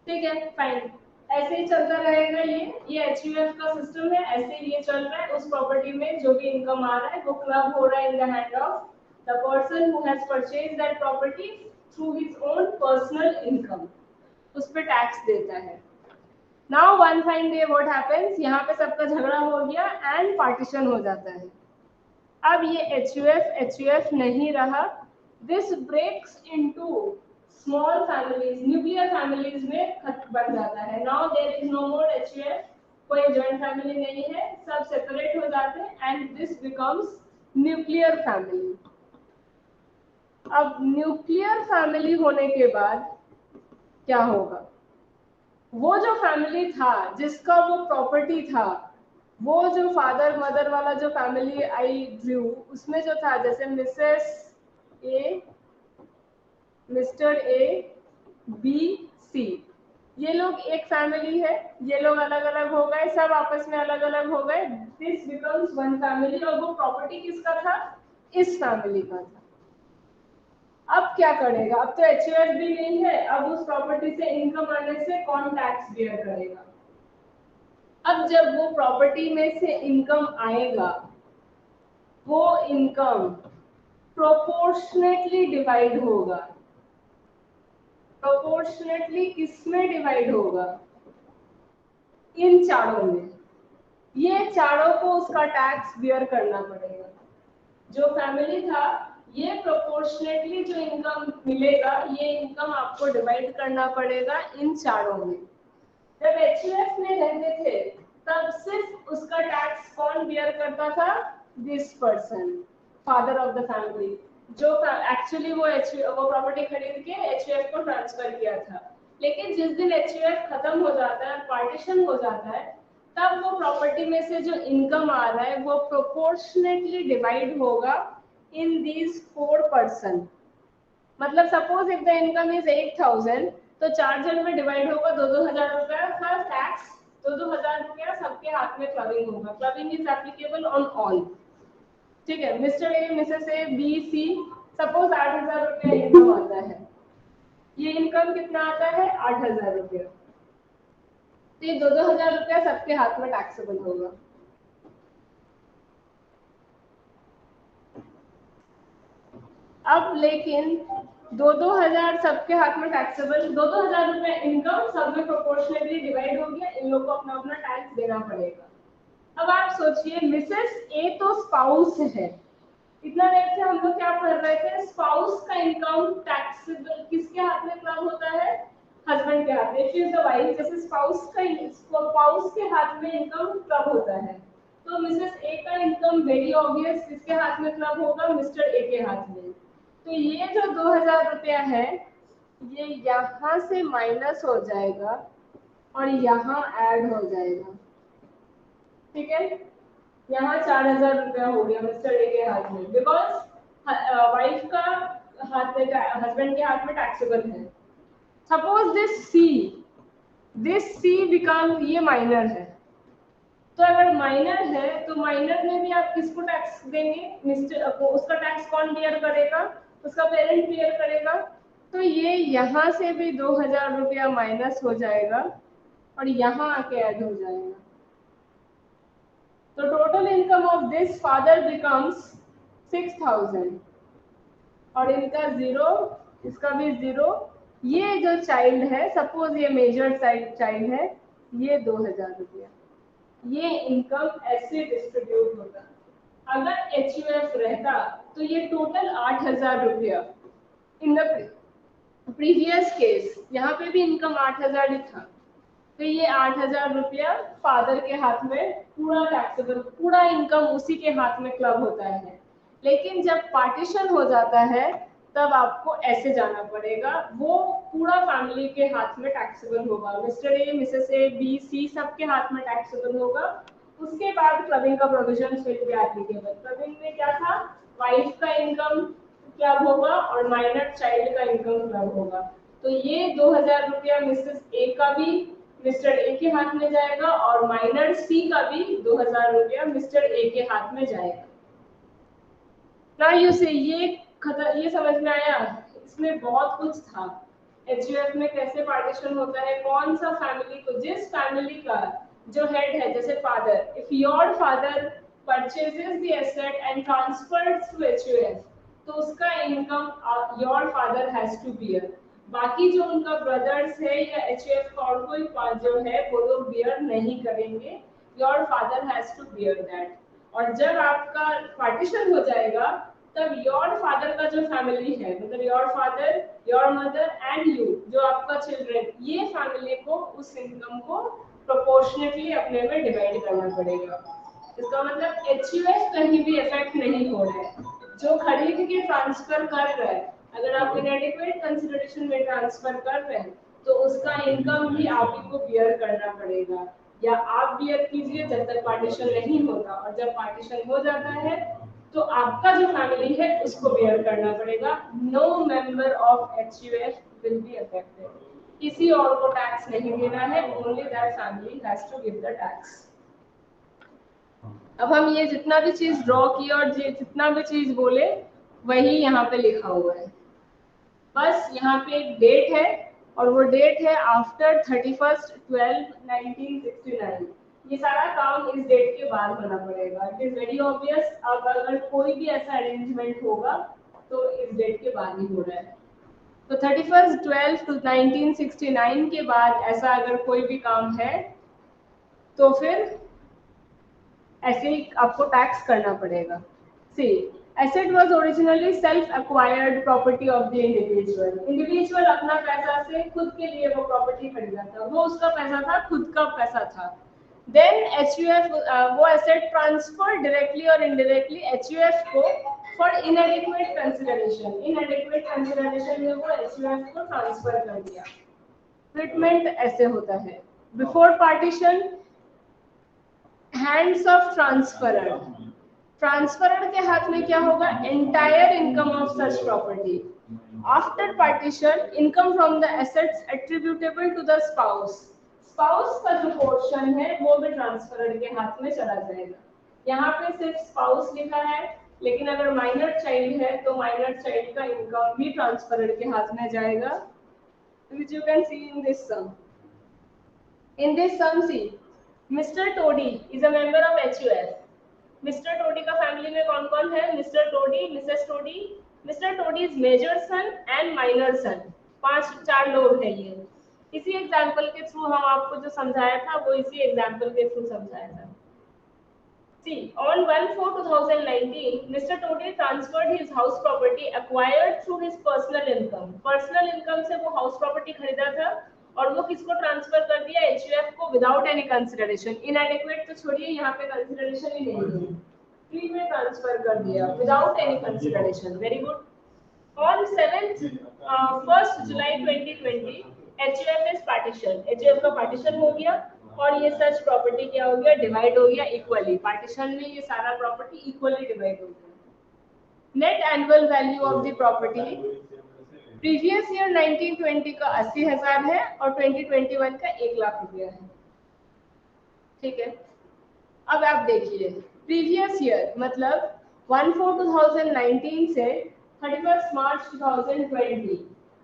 ठीक है, फाइन। ऐसे ही चलता रहेगा। ये HUF का सिस्टम है, ऐसे ही ये चल रहा है। उस प्रॉपर्टी में जो भी इनकम आ रहा है वो क्लब हो रहा है in the hand of the person who has purchased that property through his own personal income, उस पे टैक्स देता है। Now one fine day what happens, यहाँ पे सबका झगड़ा हो गया एंड पार्टीशन हो जाता है। अब ये HUF नहीं रहा, this breaks into small families, nuclear families में बन जाता है। Now there is no more HUF, कोई जॉइंट फैमिली नहीं है, सब सेपरेट हो जाते हैं and this becomes nuclear family. अब न्यूक्लियर फैमिली होने के बाद क्या होगा, वो जो फैमिली था जिसका वो प्रॉपर्टी था, वो जो फादर मदर वाला जो फैमिली आई ड्रू, उसमें जो था जैसे Mrs A, Mr A, B, C, ये लोग एक फैमिली है। ये लोग अलग अलग हो गए, सब आपस में अलग अलग हो गए, दिस बिकम्स वन फैमिली। और वो प्रॉपर्टी किसका था, इस फैमिली का था। अब क्या करेगा, अब तो HUF भी नहीं है, अब उस प्रॉपर्टी से इनकम आने से कौन टैक्स बियर करेगा। अब जब वो प्रॉपर्टी में से इनकम आएगा, वो इनकम प्रोपोर्शनेटली डिवाइड होगा। प्रोपोर्शनेटली किसमें डिवाइड होगा, इन चारों में। ये चारों को उसका टैक्स बियर करना पड़ेगा। जो फैमिली था, ये प्रोपोर्शनेटली जो इनकम मिलेगा, ये इनकम आपको डिवाइड करना पड़ेगा इन चारों में। जब HUF में रहते थे तब सिर्फ उसका टैक्स कौन बियर करता था, this person, father of the family, जो एक्चुअली वो प्रॉपर्टी खरीद के HUF को ट्रांसफर किया था। लेकिन जिस दिन HUF खत्म हो जाता है, पार्टीशन हो जाता है, तब वो प्रॉपर्टी में से जो इनकम आ रहा है वो प्रोपोर्शनेटली डिवाइड होगा इन दीज 4 पर्सन। मतलब suppose if the income is 8,000, तो 4 जन में डिवाइड होगा 2,000 रुपया का टैक्स, 2,000 रुपया सबके हाथ में क्लबिंग होगा। Clubbing is applicable on all. ठीक है, Mr A, Mrs A, B, C, suppose 8,000 रुपया इनकम आता है। ये इनकम कितना आता है, 8,000 रुपया। तो ये 2,000 रुपया सबके हाथ में टैक्सेबल होगा। अब लेकिन 2-2 हजार सबके हाथ में टैक्सेबल, 2-2 हजार रुपए इनकम सब में प्रोपोर्शनली डिवाइड हो गया, इन लोगों को अपना अपना टैक्स देना पड़ेगा। अब आप सोचिए मिसेस ए तो स्पाउस है, इतना देर से हम लोग क्या पढ़ रहे थे, स्पाउस का इनकम टैक्सेबल किसके हाथ में क्लब होता है, हस्बैंड के हाथ में। इफ इज द वाइफ, जैसे स्पाउस के हाथ में इनकम क्लब होता है, तो मिसेस ए का इनकम वेरी ऑब्वियस किसके हाथ में क्लब होगा, मिस्टर ए के हाथ में। तो ये जो 2000 रुपया है ये यहाँ से माइनस हो जाएगा और यहाँ ऐड हो जाएगा, ठीक है। यहाँ 4000 रुपया हो गया मिस्टर ए के हाथ में, बिकॉज वाइफ का हाथ में, हस्बैंड के हाथ में टैक्सेबल है। सपोज दिस सी बिकम, ये माइनर है, तो अगर माइनर है तो माइनर में भी आप किसको टैक्स देंगे, मिस्टर को, उसका टैक्स कौन बियर करेगा, उसका पेरेंट बियर करेगा। तो ये यहाँ से भी 2000 रुपया माइनस हो जाएगा और यहाँ आके ऐड हो जाएगा। तो total income of this father becomes 6000 और इनका 0, इसका भी 0। ये जो चाइल्ड है, सपोज ये मेजर चाइल्ड है, ये 2000 रुपया, ये इनकम ऐसे डिस्ट्रीब्यूट होगा। अगर एचयूएफ रहता तो ये टोटल 8000 रुपया, इन द प्रीवियस केस यहाँ पे भी इनकम 8000 ही था, तो ये 8000 रुपया फादर के हाथ में पूरा टैक्सेबल, पूरा इनकम उसी के हाथ में क्लब होता है। लेकिन जब पार्टीशन हो जाता है तब आपको ऐसे जाना पड़ेगा, वो पूरा फैमिली के हाथ में टैक्सेबल होगा, Mr A, Mrs A, B, C सबके हाथ में टैक्सेबल होगा। उसके बाद क्लबिंग का provision will be applicable. Clubbing में क्या था, वाइफ का इनकम क्लब होगा और माइनर चाइल्ड का इनकम क्लब होगा। तो ये 2000 रुपया मिसेस ए का भी मिस्टर ए के हाथ में जाएगा और माइनर सी का भी 2000 रुपया मिस्टर ए के हाथ में जाएगा। ना यू से ये समझ में आया, इसमें बहुत कुछ था। एचयूएफ में कैसे पार्टीशन होता है, कौन सा फैमिली को, जिस फैमिली का जो हेड है, जैसे father, if your father purchases the asset and transfers to HUF, तो उसका income your father has to bear. बाकी जो उनका ब्रदर्स है या एचयूएफ का और कोई जो है वो लोग बियर नहीं करेंगे, your father has to bear that. और जब आपका पार्टीशन हो जाएगा तब योर फादर का जो फैमिली है, मतलब your father, your mother and you, जो आपका चिल्ड्रन, ये फैमिली को उस इनकम को प्रोपोर्शनेटली अपने में डिवाइड करना पड़ेगा। इसका मतलब एचयूएफ कहीं भी इफेक्ट नहीं हो रहा है, जो खरीद के ट्रांसफर कर रहा है, अगर आप इनएडिक्वेट कंसिडरेशन में ट्रांसफर कर रहे हैं तो उसका इनकम भी आप ही को बियर करना पड़ेगा, या आप बियर कीजिए जब तक पार्टीशन नहीं होता, और जब पार्टीशन हो जाता है तो आपका जो फैमिली है उसको बियर करना पड़ेगा। No member of HUF will be affected, किसी और को टैक्स नहीं देना है, only that family has to give the tax. अब हम ये जितना भी चीज ड्रॉ किया और जितना भी चीज बोले वही यहाँ पे लिखा हुआ है, बस यहाँ पे एक डेट है और वो डेट है आफ्टर 31/12/1969। ये सारा काम इस डेट के बाद होना पड़ेगा, इट इज वेरी ऑब्वियस। अब अगर कोई भी ऐसा अरेंजमेंट होगा तो इस डेट के बाद ही हो रहा है। तो 31/12/1969 के बाद ऐसा अगर कोई भी काम है तो फिर ऐसे ही आपको टैक्स करना पड़ेगा। C, asset was originally self acquired property of the individual. Individual अपना पैसा से खुद के लिए वो प्रॉपर्टी खरीदा था, वो उसका पैसा था, खुद का पैसा था। देन एचयूएफ वो एसेट ट्रांसफर डायरेक्टली और इनडायरेक्टली एचयूएफ को फॉर इनएडिक्वेट कंसिडरेशन, इनएडिक्वेट कंसिडरेशन में वो एचयूएफ को ट्रांसफर कर दिया। ट्रीटमेंट ऐसे होता है, before partition hands of transferor, transferor के हाथ में क्या होगा, entire income of such property. After partition income from the assets attributable to the spouse, spouse का जो पोर्शन है वो भी ट्रांसफरर के हाथ में चला जाएगा। यहाँ पे सिर्फ स्पाउस लिखा है, लेकिन अगर माइनर चाइल्ड है तो माइनर चाइल्ड का इनकम भी ट्रांसफरर के हाथ में जाएगा, which you can see in this sum. In this sum, see, Mr. Toddy is a member of HUF. Mr Todi का फैमिली में कौन कौन है, Mr Todi, Mrs Todi, Mr Todi's major son and minor son, 4 लोग हैं ये। इसी एग्जाम्पल के थ्रू हम आपको जो समझाया था वो इसी एग्जाम्पल के थ्रू समझाया था। See, on 1/4/2019, Mr. Todi transferred his house property acquired through his personal income. Personal income से वो house property खरीदा था और वो किसको ट्रांसफर कर दिया? HUF को without any consideration. Inadequate तो छोड़िए, यहाँ पे consideration ही नहीं है, फ्री में ट्रांसफर कर दिया without any consideration. Very good. On 1st July 2020, HUF is partition. HUF का partition हो गया और ये सच प्रॉपर्टी क्या हो गया? डिवाइड हो गया इक्वली। पार्टीशन में ये सारा प्रॉपर्टी इक्वली डिवाइड हो गया। Net annual value of the property previous year 1920 का 80,000 है और 2021 का 1 लाख रुपया है। ठीक है, अब आप देखिए प्रीवियस ईयर मतलब 1/4/2019 से 31 मार्च 2020,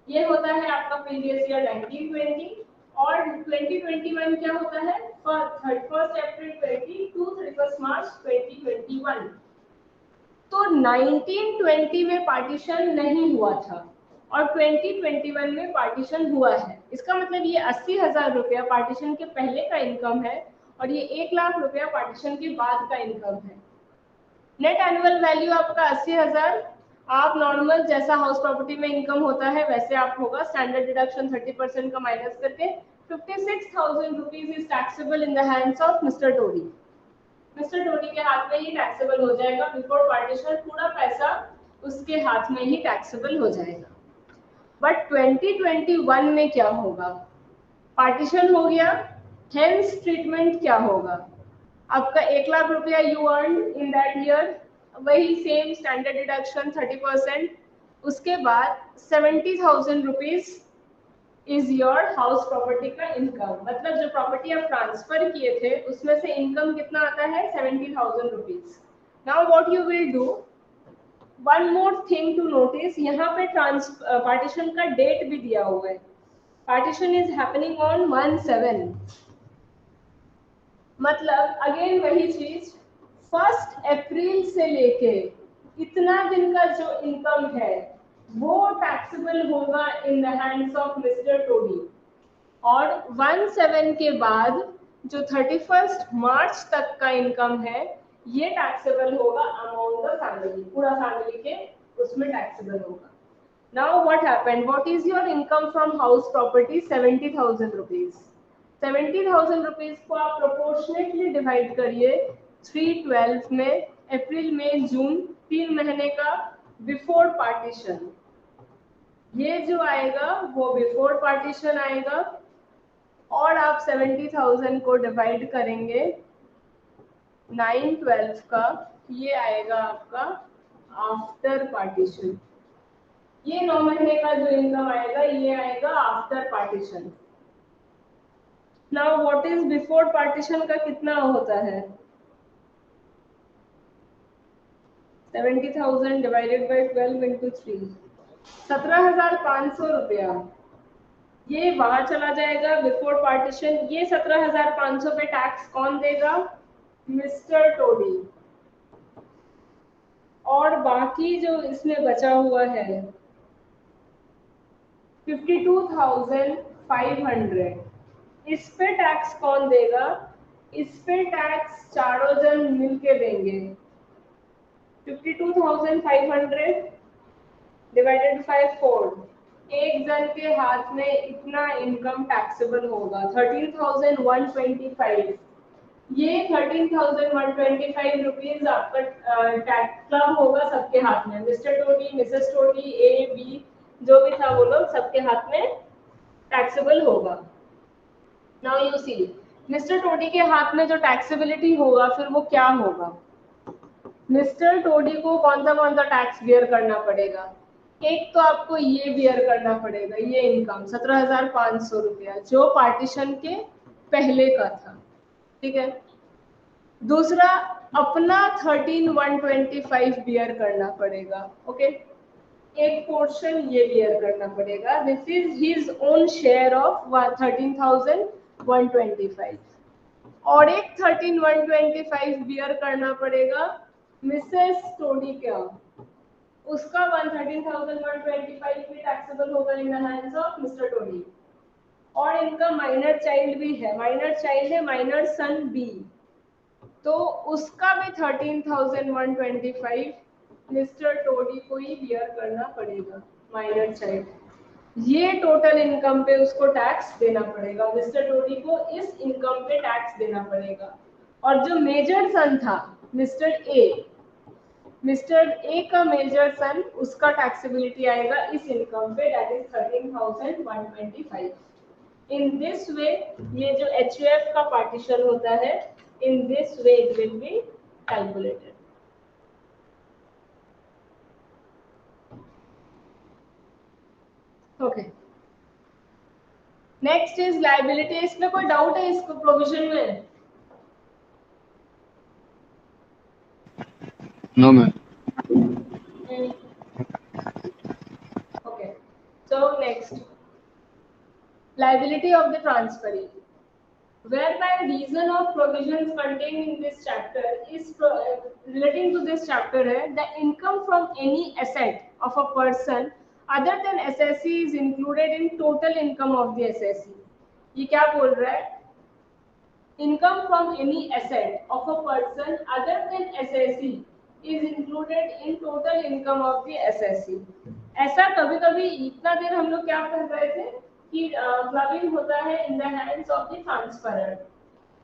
ये होता है आपका प्रीवियस ईयर 1920 और 2021 क्या होता है? 31 अप्रैल 20 टू 31 मार्च 2021। तो 1920 में पार्टीशन नहीं हुआ था और 2021 में पार्टीशन हुआ है। इसका मतलब ये 80,000 रुपया पार्टीशन के पहले का इनकम है और ये 1 लाख रुपया पार्टीशन के बाद का इनकम है। नेट एनुअल वैल्यू आपका 80,000। आप नॉर्मल जैसा हाउस प्रॉपर्टी में इनकम होता है वैसे आप होगा, स्टैंडर्ड डिडक्शन 30% का माइनस करके 56,000 rupees is taxable in the hands of Mr Todi. Mr Todi के हाथ में ही टैक्सेबल हो जाएगा बिफोर पार्टीशन, पूरा पैसा उसके हाथ में ही टैक्सेबल हो जाएगा। बट 2021 में क्या होगा? पार्टीशन हो गया, हेंस ट्रीटमेंट क्या होगा? आपका 1 लाख रुपया you earn in that year, वही सेम स्टैंडर्ड डिडक्शन 30%, उसके बाद 70,000 rupees is your house property का इनकम। मतलब जो प्रॉपर्टी आप ट्रांसफर किए थे उसमें से इनकम कितना आता है? 70,000 rupees. Now what you will do, one more thing to notice, यहाँ पे पार्टीशन का डेट भी दिया हुआ है। पार्टीशन इज हैपनिंग ऑन 1/7, मतलब अगेन वही चीज, 1 अप्रैल से लेके इतना दिन का जो इनकम है वो टैक्सेबल होगा in the hands of Mr Todi और 1/7 के बाद जो 31 मार्च तक का इनकम है ये टैक्सेबल होगा अमाउंट द फैमिली, पूरा फैमिली के उसमें टैक्सेबल होगा। Now what happened, what is your income from house property? 70,000 rupees. 70,000 rupees को आप प्रोपोर्शनेटली डिवाइड करिए 3/12 में, अप्रैल मई जून 3 महीने का बिफोर पार्टीशन, ये जो आएगा वो बिफोर पार्टीशन आएगा और आप 70,000 को डिवाइड करेंगे 9/12 का, ये आएगा आपका आफ्टर पार्टीशन। ये 9 महीने का जो इनकम आएगा ये आएगा after partition. Now what is before partition का कितना होता है? 70,000 डिवाइडेड बाय 12 into 3, 17,500 रुपया ये वहां चला जाएगा बिफोर पार्टीशन। ये 17,500 पे टैक्स कौन देगा? मिस्टर टोडी। और बाकी जो इसमें बचा हुआ है 52,500, इस पे टैक्स कौन देगा? इस पे टैक्स चारों जन मिलके देंगे। 52,500 डिवाइडेड बाय 4, एक जन के हाथ में इतना इनकम टैक्सेबल होगा 13,125। ये 13,125 रुपीज आपका टैक्स का होगा सबके हाथ में, mister Todi, Mrs Todi, A B जो भी था वो लोग सबके हाथ में टैक्सेबल होगा। Now you C, mister Todi के हाथ में जो टैक्सेबिलिटी होगा फिर वो क्या होगा? मिस्टर टोडी को कौन सा टैक्स बियर करना पड़ेगा? एक तो आपको ये बियर करना पड़ेगा, ये इनकम 17,500 रुपया जो पार्टीशन के पहले का था, ठीक है। दूसरा अपना 13,125 बियर करना पड़ेगा, ओके। एक पोर्शन ये बियर करना पड़ेगा, this is his own share of 13,125 और एक 13,125 बियर करना पड़ेगा मिसेस टोडी का, उसका 113,125 भी टैक्सेबल होगा in the hands of Mr Todi. और इनका माइनर चाइल्ड भी है, माइनर चाइल्ड है माइनर सन बी, तो उसका भी 13,125 मिस्टर टोडी को ही बियर करना पड़ेगा, माइनर चाइल्ड। ये टोटल इनकम पे उसको टैक्स देना पड़ेगा, मिस्टर टोडी को इस इनकम पे टैक्स देना पड़ेगा। और जो मेजर सन था मिस्टर ए का मेजर सन, उसका टैक्सेबिलिटी आएगा इस इनकम पे, that is 13,125। In this way ये जो HUF का पार्टीशन होता है, in this way it will be calculated. Okay, next is liability. इसमें कोई डाउट है इसको प्रोविजन में? No ma'am. Okay, so next, liability of the transferee, whereby reason of provisions contained in this chapter is relating to this chapter है, the income from any asset of a person other than assessee is included in total income of the assessee। ये क्या बोल रहा है? Income from any asset of a person other than assessee is included in total income of the assessee। ऐसा कभी कभी इतना देर हम लोग क्या कर रहे थे कि क्लबिंग होता है इन the hands of the transferor,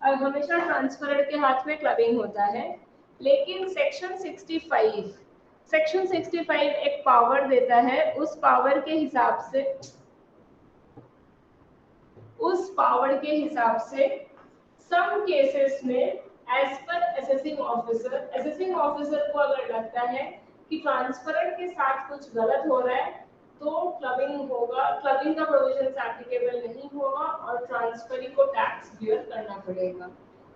और हमेशा ट्रांसफरर के हाथ में क्लबिंग होता है। लेकिन सेक्शन 65 एक पावर देता है, उस पावर के हिसाब से सम केसेस में एज पर असेसिंग ऑफिसर को अगर लगता है कि ट्रांसफरर के साथ कुछ गलत हो रहा है तो क्लबिंग होगा, क्लबिंग का प्रोविजन एप्लीकेबल नहीं होगा और ट्रांसफरी को टैक्स बियर करना पड़ेगा।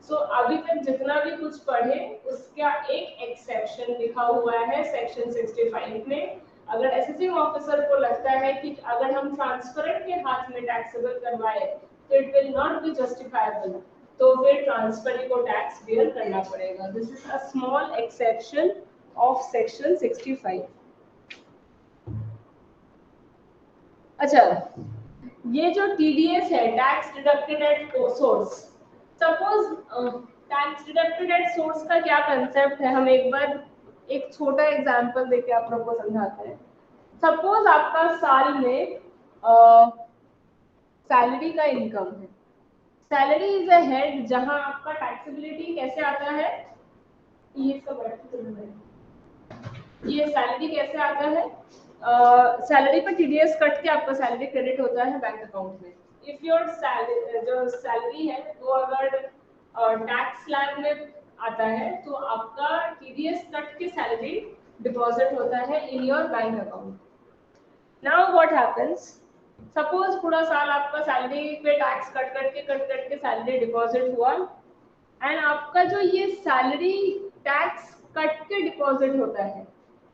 सो अभी तक जितना भी कुछ पढ़े उसका एक एक्सेप्शन लिखा हुआ है सेक्शन 65 में। अगर असेसिंग ऑफिसर को लगता है कि अगर हम ट्रांसफरर के हाथ में टैक्सेबल करवाए तो it will not be justifiable, तो फिर ट्रांसफरी को टैक्स बियर करना पड़ेगा। This is a small exception of section 65। अच्छा, ये जो TDS है, tax deducted at source, suppose tax deducted at source का क्या कंसेप्ट है, हम एक बार एक छोटा एग्जांपल देके आप लोगों को समझाते हैं। सपोज आपका साल में सैलरी का इनकम है, सैलरी इज अ हेड जहां आपका टैक्सेबिलिटी कैसे आता है, ये सैलरी कैसे आता है, सैलरी पर TDS कट के आपका सैलरी क्रेडिट होता है बैंक अकाउंट में। इफ योर जो सैलरी है वो अगर टैक्स स्लैब में आता है तो आपका TDS कट के सैलरी डिपॉजिट होता है in your bank account. Now what happens, suppose पूरा साल आपका सैलरी पे टैक्स कट के सैलरी डिपॉजिट हुआ, एंड आपका जो ये सैलरी टैक्स कट के डिपॉजिट होता है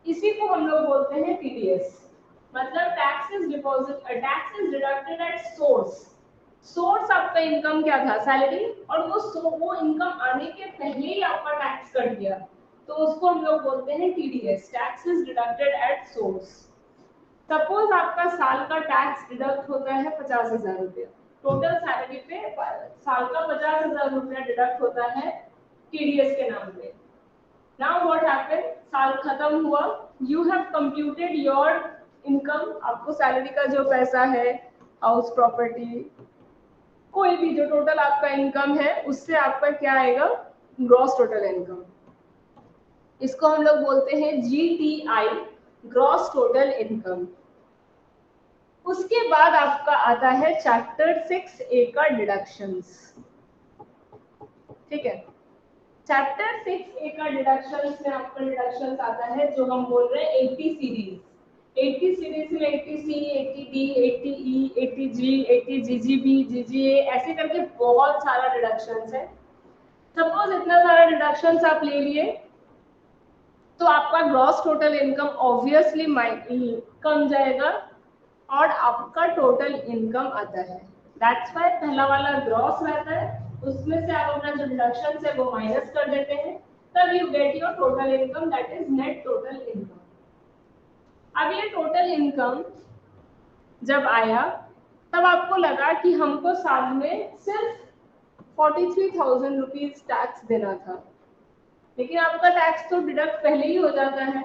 इसी को हम लोग बोलते हैं TDS। मतलब tax is deducted at source आपका इनकम क्या था, सैलरी, और वो इनकम आने के पहले ही आपका टैक्स कट गया तो उसको हम लोग बोलते हैं TDS, tax is deducted at source. Suppose आपका साल का टैक्स डिडक्ट होता है 50,000 रुपया, टोटल सैलरी पे साल का 50,000 रुपया डिडक्ट होता है TDS के नाम पे। Now what happened, साल खत्म हुआ, you have computed your income, आपको सैलरी का जो पैसा है, हाउस प्रॉपर्टी, कोई भी जो टोटल आपका इनकम है उससे आपका क्या आएगा, ग्रॉस टोटल इनकम। इसको हम लोग बोलते हैं GTI, ग्रॉस टोटल इनकम। उसके बाद आपका आता है चैप्टर 6A का डिडक्शंस। ठीक है, चैप्टर 6A का डिडक्शंस में आपका डिडक्शंस आता है जो हम बोल रहे हैं 80 सीरीज। 80 सीरीज में 80C, 80D, 80E, 80G, 80GGB, GGA ऐसे करके बहुत सारा डिडक्शंस है। सपोज इतना सारा डिडक्शंस आप ले लिए तो आपका ग्रॉस टोटल इनकम ऑब्वियसली कम जाएगा और आपका टोटल इनकम आता है। दैट्स व्हाई पहला वाला ग्रॉस रहता है, उसमें से आप अपना जो डिडक्शंस है वो माइनस कर देते हैं, तब you get your total income, that is net total income. अब ये टोटल इनकम जब आया तब आपको लगा कि हमको साल में सिर्फ 43,000 रुपीज टैक्स देना था, लेकिन आपका टैक्स तो डिडक्ट पहले ही हो जाता है,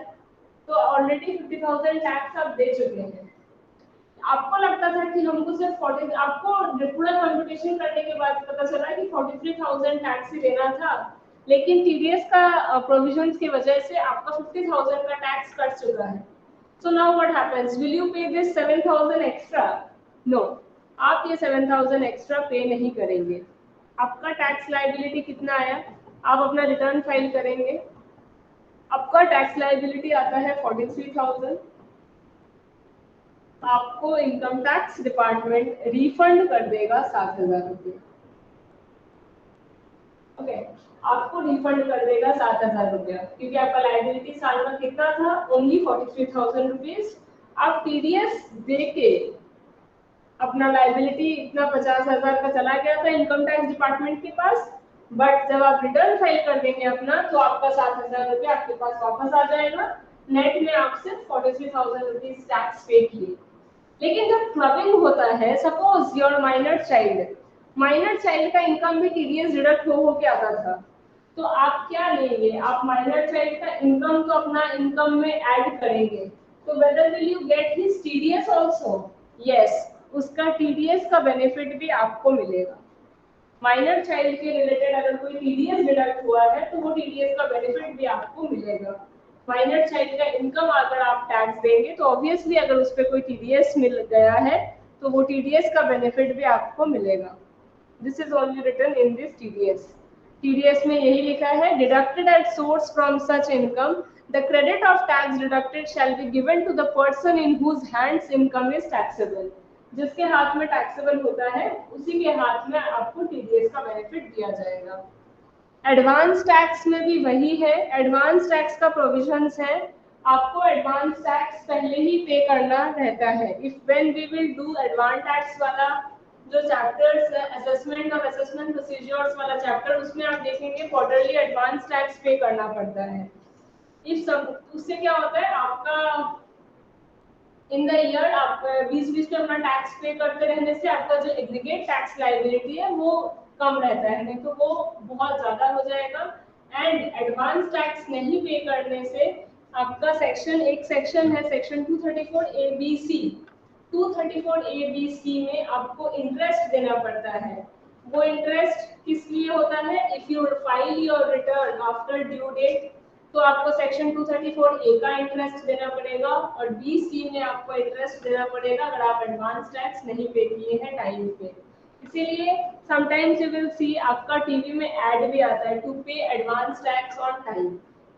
तो ऑलरेडी 50,000 टैक्स आप दे चुके हैं। आपको लगता था कि हमको सिर्फ 40, आपको पूरा कंप्यूटेशन करने के बाद पता चला कि 43,000 टैक्स ही देना था, लेकिन टीडीएस का प्रोविजंस की वजह से आपका 50,000 का टैक्स कट चुका है। So now what happens? Will you pay this 7,000 extra? No, आप ये 7,000 एक्स्ट्रा पे नहीं करेंगे। आपका टैक्स लायबिलिटी कितना आया? आप अपना रिटर्न फाइल करेंगे, आपका टैक्स लायबिलिटी आता है 43,000। आपको इनकम टैक्स डिपार्टमेंट रिफंड कर देगा 7,000 रुपये। ओके, आपको रिफंड कर देगा 7,000 रुपया, क्योंकि आपका लायबिलिटी साल का कितना था? Only 43,000 rupees. आप टीडीएस दे के अपना लायबिलिटी इतना 50,000 का चला गया था इनकम टैक्स डिपार्टमेंट के पास, बट जब आप रिटर्न फाइल कर देंगे अपना, तो आपका 7,000 रुपया आपके पास वापस आ जाएगा। नेट में आप सिर्फ 43,000 रुपीज टैक्स पे किए। लेकिन जब क्लबिंग होता है, सपोज योर माइनर चाइल्ड का इनकम भी टीडीएस डिडक्ट हो के आता था, तो आप क्या लेंगे? आप माइनर चाइल्ड का इनकम तो अपना इनकम में ऐड करेंगे, तो whether will you get his TDS also? Yes, उसका टीडीएस का बेनिफिट भी आपको मिलेगा। माइनर चाइल्ड के रिलेटेड अगर कोई टीडीएस डिडक्ट हुआ है तो वो टीडीएस का बेनिफिट भी आपको मिलेगा। माइनर चाइल्ड का इनकम अगर आप टैक्स देंगे तो ऑब्वियसली अगर उस पर कोई टीडीएस मिल गया है तो वो टीडीएस का बेनिफिट भी आपको मिलेगा। This is only written in this TDS. TDS में यही लिखा है, deducted at source from such income, the credit of tax deducted shall be given to the person in whose hands income is taxable. जिसके हाथ में taxable होता है उसी के हाथ में आपको टीडीएस का बेनिफिट दिया जाएगा। एडवांस टैक्स में भी वही है, एडवांस टैक्स का प्रोविजंस है, आपको एडवांस टैक्स पहले ही पे करना रहता है। If when we will do advance tax वाला जो चैप्टर्स असेसमेंट और असेसमेंट प्रोसीजर्स वाला चैप्टर, उसमें आप देखेंगे क्वार्टरली एडवांस टैक्स पे करना पड़ता है। इफ सब उससे क्या होता है, आपका इन द ईयर आप 20-20 पे अपना टैक्स पे करते रहने से आपका जो एग्रीगेट टैक्स लायबिलिटी है वो कम रहता है, नहीं तो वो बहुत ज्यादा हो जाएगा। एंड एडवांस टैक्स नहीं पे करने से आपका एक सेक्शन है सेक्शन 234 ABC, 234 ABC में आपको इंटरेस्ट देना पड़ता है। वो इंटरेस्ट किस लिए होता है? If you file your return after due date तो आपको सेक्शन 234 ए का इंटरेस्ट देना पड़ेगा और BC में आपको इंटरेस्ट देना पड़ेगा अगर आप एडवांस टैक्स नहीं पे किए हैं टाइम पे। इसीलिए समटाइम्स यू विल सी आपका टीवी में ऐड भी आता है, to pay advance tax on time.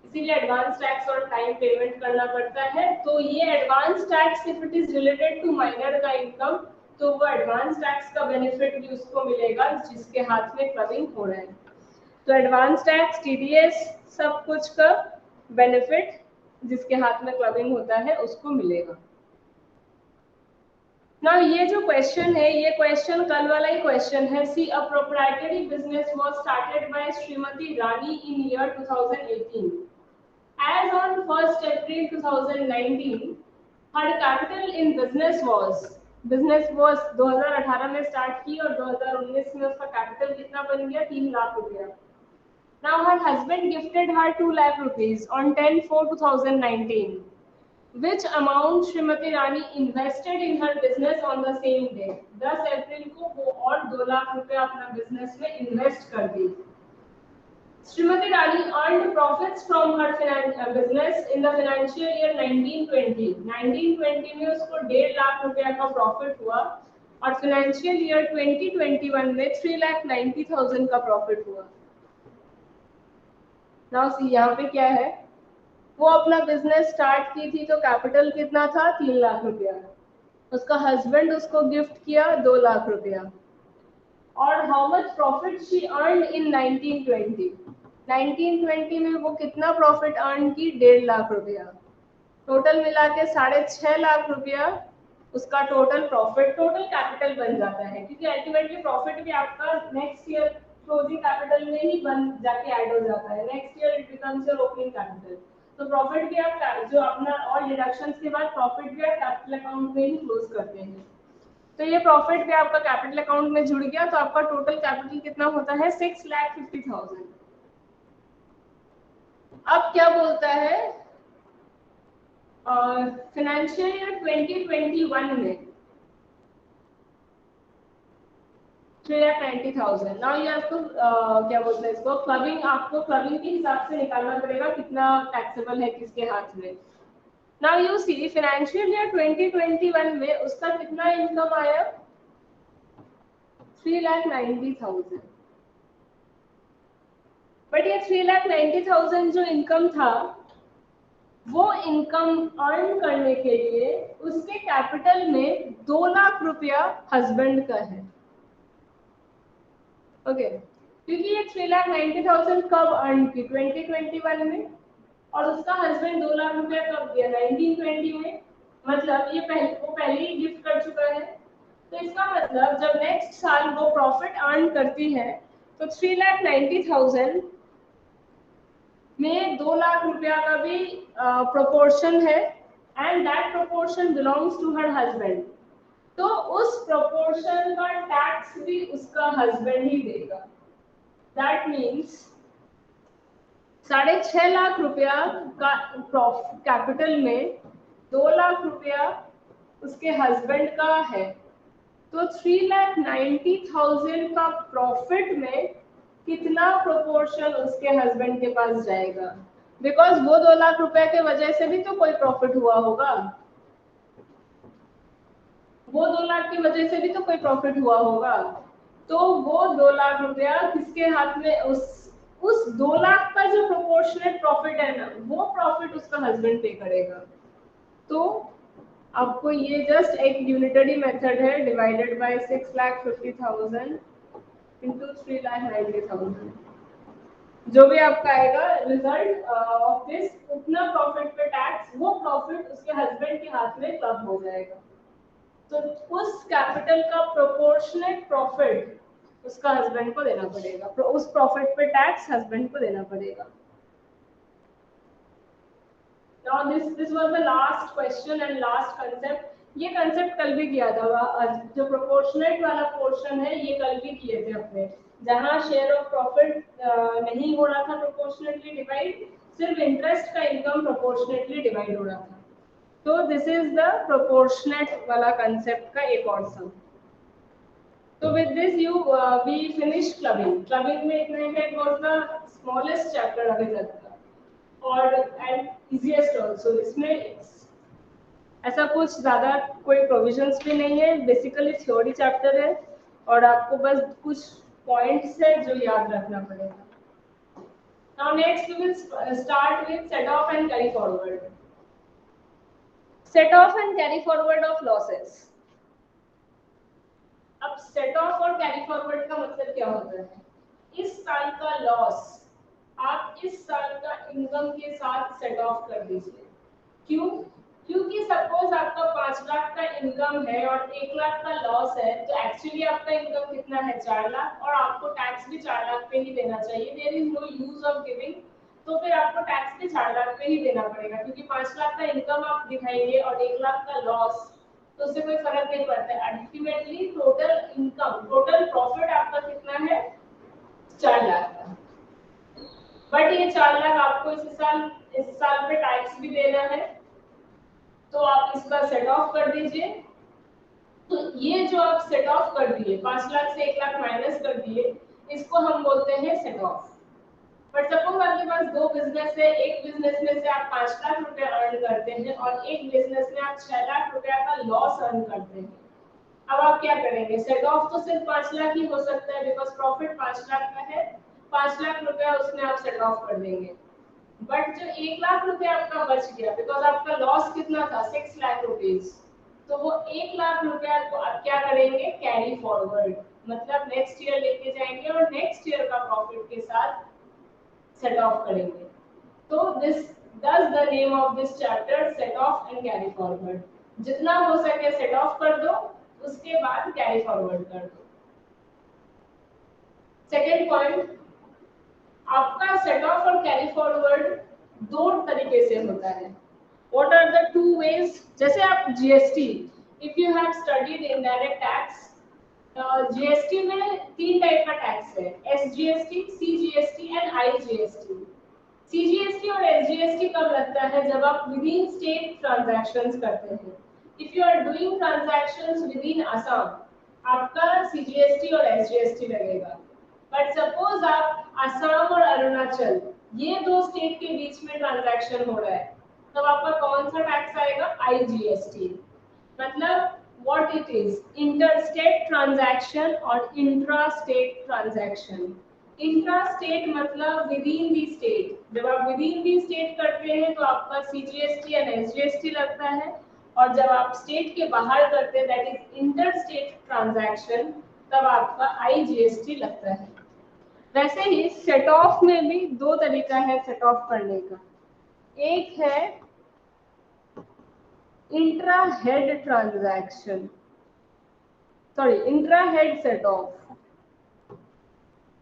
इसीलिए advance tax on time payment करना पड़ता है। तो ये advance tax if it is related to minor का इनकम, तो वो एडवांस टैक्स का बेनिफिट भी उसको मिलेगा जिसके हाथ में क्लबिंग हो रहा है। तो एडवांस टैक्स, टीडीएस, सब कुछ का बेनिफिट जिसके हाथ में क्लबिंग होता है उसको मिलेगा। नाउ ये जो क्वेश्चन है, ये क्वेश्चन कल वाला ही क्वेश्चन है। C a proprietary business was started by Shrimati Rani in year 2018. As on 1st April 2019, her capital in business was 2018 में स्टार्ट की और 2019 में उसका कैपिटल कितना बन गया? 3 लाख रुपया। Now her husband gifted her 2 lakh rupees on 10/4/2019. Which amount Srimati Rani invested in her business on the same day? 10 अप्रैल को वो और 2 लाख रुपया अपना बिजनेस में इन्वेस्ट कर दी। Srimati Rani earned profits from her business in the financial year 1920. 1920 में उसको 1.5 लाख रुपया का प्रॉफिट हुआ और फाइनेंशियल ईयर 2021 में 3,90,000 का प्रॉफिट हुआ। नाउ सी यहाँ पे क्या है, वो अपना बिजनेस स्टार्ट की थी तो कैपिटल कितना था? 3 लाख रुपया। उसका हस्बैंड उसको गिफ्ट किया 2 लाख रुपया। और how much profit she earn in 1920? 1920 में वो कितना प्रॉफिट अर्न की? 1.5 लाख रुपया। टोटल मिला के 6.5 लाख रुपया उसका टोटल प्रॉफिट, टोटल कैपिटल बन जाता है, क्योंकि अल्टीमेटली प्रॉफिट भी आपका नेक्स्ट ईयर क्लोजिंग कैपिटल में ही बन जाके ऐड हो जाता है। Next year it becomes your opening capital. तो प्रॉफिट भी आप जो अपना और डिडक्शंस के बाद प्रॉफिट भी आप कैपिटल अकाउंट में ही क्लोज करते हैं। तो ये प्रॉफिट भी आपका कैपिटल अकाउंट में जुड़ गया, तो आपका टोटल कैपिटल कितना होता है 6,50,000। अब क्या बोलता है फाइनेंशियल ईयर 2021 में 3,90,000। नाउ ये आपको क्या बोलते हैं इसको क्लबिंग, आपको क्लबिंग के हिसाब से निकालना पड़ेगा कितना टैक्सेबल है किसके हाथ में। Now you see financial year 2021 में उसका कितना इनकम आया 3,90,000। बट ये 3,90,000 जो इनकम था वो इनकम अर्न करने के लिए उसके कैपिटल में 2 लाख रुपया हस्बैंड का है। ओके क्योंकि ये 3,90,000 कब अर्न की 2021 में, और उसका हस्बैंड 2 लाख रुपया कब दिया 1920 में, मतलब ये पहले ही गिफ्ट कर चुका है। तो इसका मतलब जब नेक्स्ट साल वो प्रॉफिट अर्न करती है तो 3,90,000 में 2 लाख रुपया का भी प्रोपोर्शन है, and that proportion belongs to her husband. तो उस प्रोपोर्शन का टैक्स भी उसका हस्बैंड ही देगा। दैट मीन्स 6.5 लाख रुपया का कैपिटल में 2 लाख रुपया उसके हस्बैंड का है, तो 3,90,000 का प्रॉफिट में कितना प्रोपोर्शन उसके हस्बैंड के पास जाएगा, बिकॉज वो 2 लाख रुपए के वजह से भी तो कोई प्रॉफिट हुआ होगा, वो 2 लाख की वजह से भी तो कोई प्रॉफिट हुआ होगा। तो वो 2 लाख रुपया किसके हाथ में, उस 2 लाख का जो प्रोपोर्शनेट प्रॉफिट है ना वो प्रॉफिट उसका हस्बैंड पे करेगा। तो आपको ये जस्ट एक यूनिटरी मेथड है, डिवाइडेड बाय 6,50,000 इंटू 3,90,000, जो भी आपका आएगा रिजल्ट ऑफ दिस, उतना प्रॉफिट पे टैक्स, वो प्रॉफिट उसके हस्बैंड के हाथ में क्लब हो जाएगा। तो उस कैपिटल का प्रोपोर्शनेट प्रॉफिट उसका हस्बैंड को देना पड़ेगा, उस प्रॉफिट पे टैक्स हस्बैंड को देना पड़ेगा। Now this was the last question and last concept। ये कंसेप्ट कल भी किया था, जो प्रोपोर्शनेट वाला पोर्शन है ये कल भी किए थे अपने, जहां शेयर ऑफ प्रॉफिट नहीं हो रहा था प्रोपोर्शनेटली डिवाइड, सिर्फ इंटरेस्ट का इनकम प्रोपोर्शनेटली डिवाइड हो रहा था। तो दिस इज द प्रोपोर्शनेट वाला कंसेप्ट का एक और सम। तो with this we finish clubbing. Clubbing में इतना ही है, वाज द स्मॉलेस्ट चैप्टर अभी तक का और एंड इजीएस्ट आल्सो। इसमें ऐसा कुछ ज्यादा कोई प्रोविजंस भी नहीं है, बेसिकली थ्योरी चैप्टर है और आपको बस कुछ पॉइंट्स है जो याद रखना पड़ेगा। Now next we will start with set off and carry forward. Set off and carry forward of losses. अब सेट ऑफ और कैरी फॉरवर्ड का मतलब क्या होता है, इस साल का लॉस आप इस साल का इनकम के साथ सेट ऑफ कर दीजिए। क्यों? क्योंकि सपोज आपका 5 लाख का इनकम है और 1 लाख का लॉस है, तो एक्चुअली आपका इनकम कितना है 4 लाख, और आपको टैक्स भी 4 लाख पे ही देना चाहिए। There is no use of giving, तो फिर आपको टैक्स भी 4 लाख पे ही देना पड़ेगा, क्योंकि 5 लाख का इनकम आप दिखाएंगे और 1 लाख का लॉस, तो उससे कोई फर्क नहीं पड़ता। Ultimately total income, total profit आपका कितना है 4 लाख का, बट ये 4 लाख आपको इस साल पे टैक्स भी देना है, तो आप इसका सेट ऑफ कर दीजिए। तो ये जो आप सेट ऑफ कर दिए 5 लाख से 1 लाख माइनस कर दिए, इसको हम बोलते हैं सेट ऑफ। बट सपोज आपके पास 2 बिजनेस है, एक बिजनेस में से आप 5 लाख रुपया अर्न करते हैं और एक बिजनेस में आप 6 लाख रुपया का लॉस अर्न करते हैं। अब आप क्या करेंगे, सेट ऑफ तो सिर्फ 5 लाख ही हो सकता है, बिकॉज प्रॉफिट 5 लाख का है, 5 लाख रुपया उसमें आप सेट ऑफ कर देंगे। बट जो 1 लाख रुपया आपका बच गया, बिकॉज आपका लॉस कितना था 6 लाख रुपीज, तो वो 1 लाख रुपया को आप क्या करेंगे कैरी फॉरवर्ड, मतलब नेक्स्ट ईयर लेके जाएंगे और नेक्स्ट ईयर का प्रॉफिट के साथ सेट ऑफ करेंगे। तो this does the name of this chapter set off and carry forward। जितना हो सके सेट ऑफ कर दो, उसके बाद कैरी फॉरवर्ड कर दो। सेकेंड पॉइंट, आपका सेट ऑफ और कैरी फॉरवर्ड दो तरीके से होता है। What are the two ways? जैसे आप GST, if you have studied indirect tax, GST में तीन टाइप का टैक्स है, SGST, CGST and IGST। CGST और SGST कब लगता है? जब आप विद इन स्टेट ट्रांजैक्शंस करते हैं। If you are doing transactions within Assam, आपका CGST और SGST लगेगा। बट सपोज आप असम और अरुणाचल, ये दो स्टेट के बीच में ट्रांजैक्शन हो रहा है, तब आपका कौन सा टैक्स आएगा? IGST। मतलब what it is, interstate transaction और intra-state transaction। इंट्रा-स्टेट मतलब विद इन दी स्टेट। जब आप विद इन दी स्टेट करते हैं तो आपका CGST एंड SGST लगता है, और जब आप स्टेट के बाहर करते हैं, that is inter state transaction, तब आपका IGST लगता है। वैसे ही सेट ऑफ में भी दो तरीका है सेट ऑफ करने का। एक है intra head transaction, sorry intra head set off,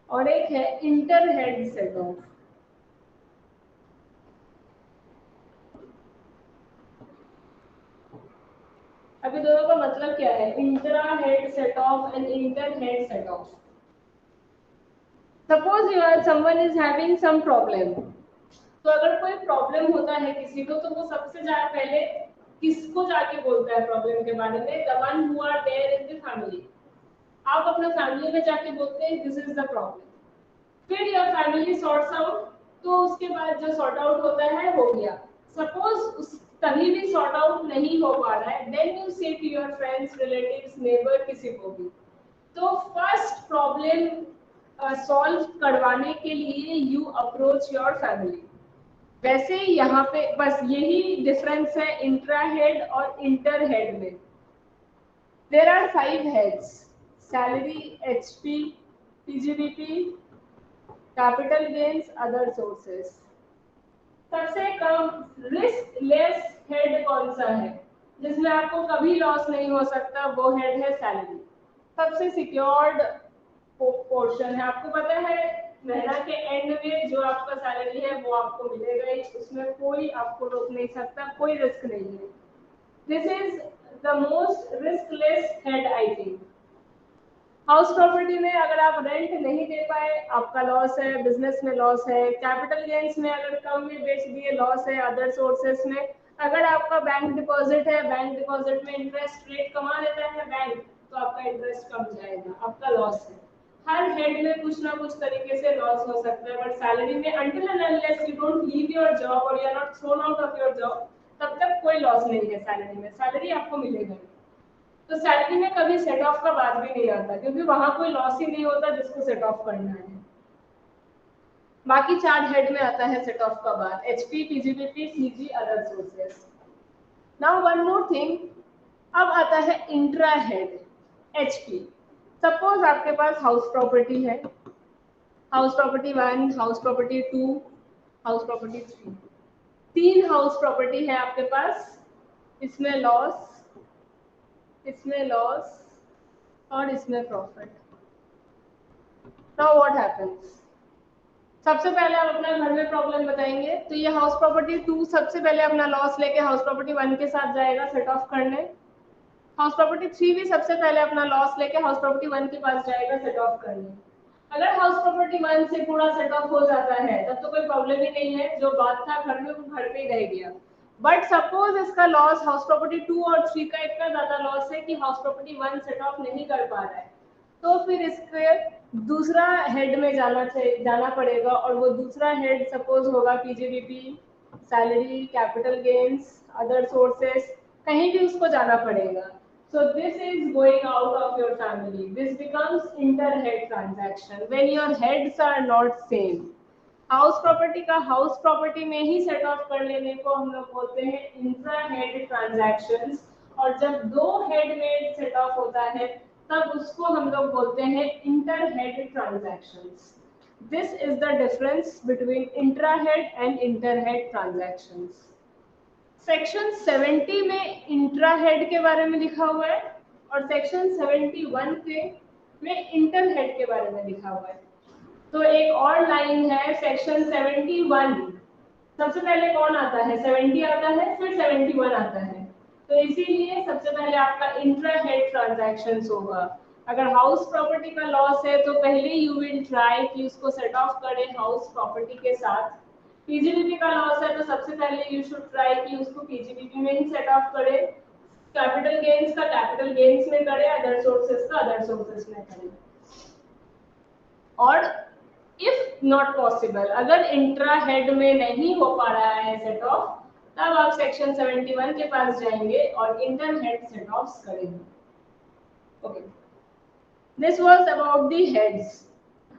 और एक है इंटर हेड सेट ऑफ। अभी दोनों का मतलब क्या है? Intra head set off and inter head set off. Suppose you are someone is having some problem, तो अगर कोई प्रॉब्लम होता है किसी को, तो वो सबसे ज्यादा पहले किसको जाके बोलता है प्रॉब्लम के बारे में? The one who are there in the family. आप अपने फैमिली में जाके बोलते हैं दिस इज द प्रॉब्लम, फिर योर फैमिली सॉर्ट्स आउट, तो उसके बाद जो सॉर्ट आउट होता है हो गया। सपोज कभी भी सॉर्ट आउट नहीं हो पा रहा है, then you say to your friends, relatives, neighbour, किसी को भी। तो फर्स्ट प्रॉब्लम सॉल्व करवाने के लिए यू अप्रोच योर फैमिली। वैसे यहाँ पे बस यही डिफरेंस है इंट्रा हेड और इंटर हेड में। There are 5 heads: salary, HP, PGBP, capital gains, other sources. सबसे कम रिस्क लेस हेड कौन सा है? जिसमें आपको कभी लॉस नहीं हो सकता, वो हेड है सैलरी। सबसे सिक्योर्ड पोर्शन है, आपको पता है महीना के एंड में जो आपका सैलरी है वो आपको मिलेगा ही, उसमें कोई आपको रोक नहीं सकता, कोई रिस्क नहीं है। This is the most riskless head I think. House property में अगर आप रेंट नहीं दे पाए, आपका लॉस है, बिजनेस में लॉस है, कैपिटल गेन्स में अगर कम में बेच दिए, लॉस है, अदर सोर्सेस में अगर आपका बैंक डिपॉजिट है, बैंक डिपॉजिट में इंटरेस्ट रेट कमा लेता है बैंक, तो आपका इंटरेस्ट कम जाएगा, आपका लॉस है। हर हेड में कुछ ना कुछ तरीके से लॉस हो सकता है, बट सैलरी में until and unless you don't leave your job or you are not thrown out of your job, तब तक कोई लॉस नहीं है सैलरी में, सैलरी आपको मिलेगा। तो सैलरी में कभी सेट ऑफ का बात भी नहीं आता, क्योंकि वहां कोई लॉस ही नहीं होता जिसको सेट ऑफ करना है। बाकी 4 हेड में आता है सेट ऑफ का बात: HP, PGBP, CG, other sources. Now one more thing, अब आता है इंट्रा हेड HP। सपोज आपके पास हाउस प्रॉपर्टी है, house property 1, house property 2, house property 3, 3 house property है आपके पास। इसमें लॉस, इसमें लॉस और इसमें प्रॉफिट। Now what happens? सबसे पहले आप अपना घर में प्रॉब्लम बताएंगे, तो ये हाउस प्रॉपर्टी 2 सबसे पहले अपना लॉस लेके हाउस प्रॉपर्टी 1 के साथ जाएगा सेट ऑफ करने। हाउस प्रॉपर्टी 3 भी सबसे पहले अपना लॉस लेके हाउस प्रॉपर्टी 1 के पास जाएगा सेट ऑफ करने। अगर हाउस प्रॉपर्टी 1 से पूरा सेट ऑफ हो जाता है तब तो कोई प्रॉब्लम ही नहीं है, जो बात था घर में वो घर पे ही रह गया। बट सपोज इसका लॉस हाउस प्रॉपर्टी 2 और 3 का इतना ज्यादा लॉस है कि हाउस प्रॉपर्टी 1 सेट ऑफ नहीं कर पा रहा है, तो फिर इसके दूसरा हेड में जाना पड़ेगा, और वो दूसरा हेड सपोज होगा PGBP, salary, capital gains, other sources, कहीं भी उसको जाना पड़ेगा। So this is going out of your family. This becomes inter-head transaction when your heads are not same. House property का हाउस प्रॉपर्टी में ही सेट ऑफ कर लेने को हम लोग बोलते हैं इंट्रा हेड ट्रांजैक्शंस, और जब दो हेड में सेट ऑफ होता है तब उसको हम लोग बोलते हैं inter head transactions. This is the difference between intra head and inter head transactions. Section 70 में इंट्रा हेड के बारे में लिखा हुआ है, और सेक्शन 71 में इंटर हेड के बारे में लिखा हुआ है। तो एक और लाइन है सेक्शन 71, सबसे पहले कौन आता है, 70 आता है, फिर 71 आता है। तो इसीलिए सबसे पहले आपका इंट्रा हेड ट्रांजैक्शंस होगा। अगर हाउस प्रॉपर्टी का लॉस है तो पहले यू विल ट्राई कि उसको सेट ऑफ करें हाउस प्रॉपर्टी के साथ। पीजीबीपी का लॉस है तो सबसे पहले यू शुड ट्राई कि उसको पीजीबीपी में ही सेट ऑफ करें। कैपिटल गेन्स का कैपिटल गेन्स में करें, अदर सोर्सेस का अदर सोर्सेस में करें। और इफ नॉट पॉसिबल, अगर इंट्रा हेड में नहीं हो पा रहा है सेट ऑफ, तब आप सेक्शन 71 के पास जाएंगे और इंटर हेड सेट ऑफ करेंगे। Okay, this was about the heads.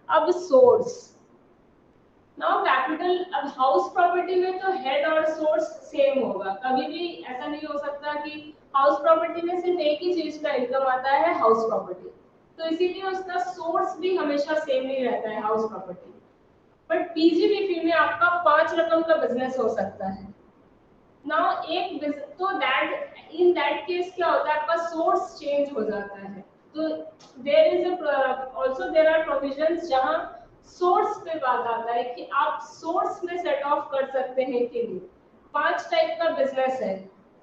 अब सोर्स। नाउ कैपिटल, अब हाउस प्रॉपर्टी में तो हेड और सोर्स सेम होगा, कभी भी ऐसा नहीं हो सकता कि हाउस प्रॉपर्टी में सिर्फ एक ही चीज का इनकम आता है, हाउस प्रॉपर्टी, तो इसीलिए उसका सोर्स भी हमेशा सेम नहीं रहता है हाउस प्रॉपर्टी। बट पीजीबीपी में आपका 5 रकम का बिजनेस हो सकता है। नाउ एक तो दैट इन दैट केस क्या होता है, आपका सोर्स चेंज हो जाता है। तो there is also there are provisions जहां सोर्स पे बात आता है कि आप सोर्स में सेट ऑफ कर सकते हैं कि नहीं। 5 टाइप का बिजनेस है,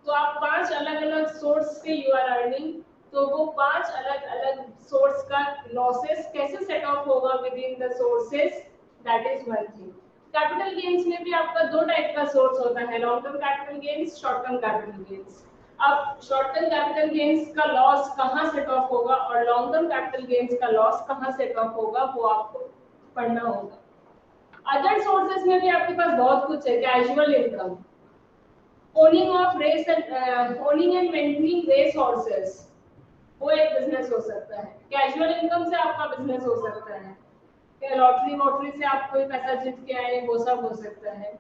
तो आप 5 अलग अलग सोर्स से यू आर अर्निंग, तो वो 5 अलग अलग सोर्स का लॉसेस कैसे सेट ऑफ होगा with in the sources, that is one thing. Capital gains में भी आपका 2 टाइप का सोर्स होता है, long term capital gains, short term capital gains. अब शॉर्ट टर्म कैपिटल गेन्स का लॉस कहां सेट ऑफ होगा और लॉन्ग टर्म कैपिटल गेन्स का लॉस कहां सेट ऑफ होगा, वो आपको पढ़ना होगा। अदर सोर्सेस में भी आपके पास बहुत कुछ है, casual income, owning of race and owning and maintaining race horses, वो एक बिजनेस हो सकता है। कैजुअल इनकम से आपका बिजनेस हो सकता है, लॉटरी वॉटरी से आप कोई पैसा जीत के आए, वो सब हो सकता है।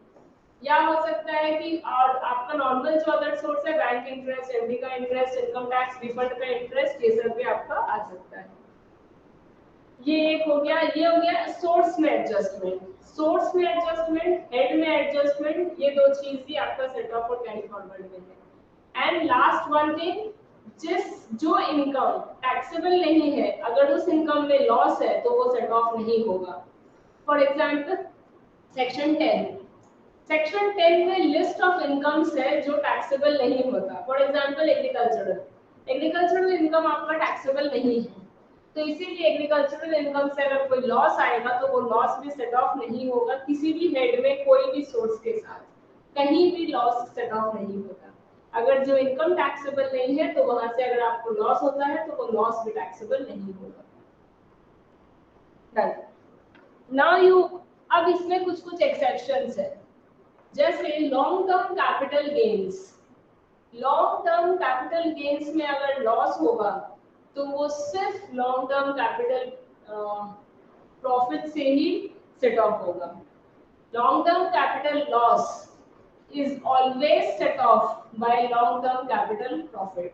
या हो सकता है कि और आपका नॉर्मल जो अदर सोर्स है, बैंक इंटरेस्ट, एफडी का इंटरेस्ट, इनकम टैक्स रिफंड का इंटरेस्ट, ये सब भी आपका आ सकता है। ये एक हो गया, ये हो गया सोर्स में एडजस्टमेंट। सोर्स में एडजस्टमेंट, हेड में एडजस्टमेंट, ये दो चीज भी आपका सेट ऑफ और कैरी फॉरवर्ड में है। एंड लास्ट वन थिंग, जो इनकम टैक्सेबल नहीं है, अगर उस इनकम में लॉस है तो वो सेट ऑफ नहीं होगा। फॉर एग्जांपल सेक्शन 10, सेक्शन 10 में लिस्ट ऑफ इनकम्स है जो टैक्सेबल नहीं होता। For example agricultural, agricultural income आपका टैक्सेबल नहीं है, तो इसीलिए एग्रीकल्चरल इनकम से अगर कोई लॉस आएगा तो वो लॉस भी सेट ऑफ नहीं होगा किसी भी हेड में, कोई भी सोर्स के साथ कहीं भी लॉस सेट ऑफ नहीं होगा। अगर जो इनकम टैक्सेबल नहीं है तो वहां से अगर आपको लॉस होता है तो वो लॉस भी टैक्सेबल नहीं होगा। नाउ यू, अब इसमें कुछ कुछ एक्सेप्शंस है, जैसे long term capital gains. Long term capital gains में अगर लॉस होगा तो वो सिर्फ लॉन्ग टर्म कैपिटल प्रॉफिट से ही सेट ऑफ होगा। Long term capital loss is always set off by long term capital profit.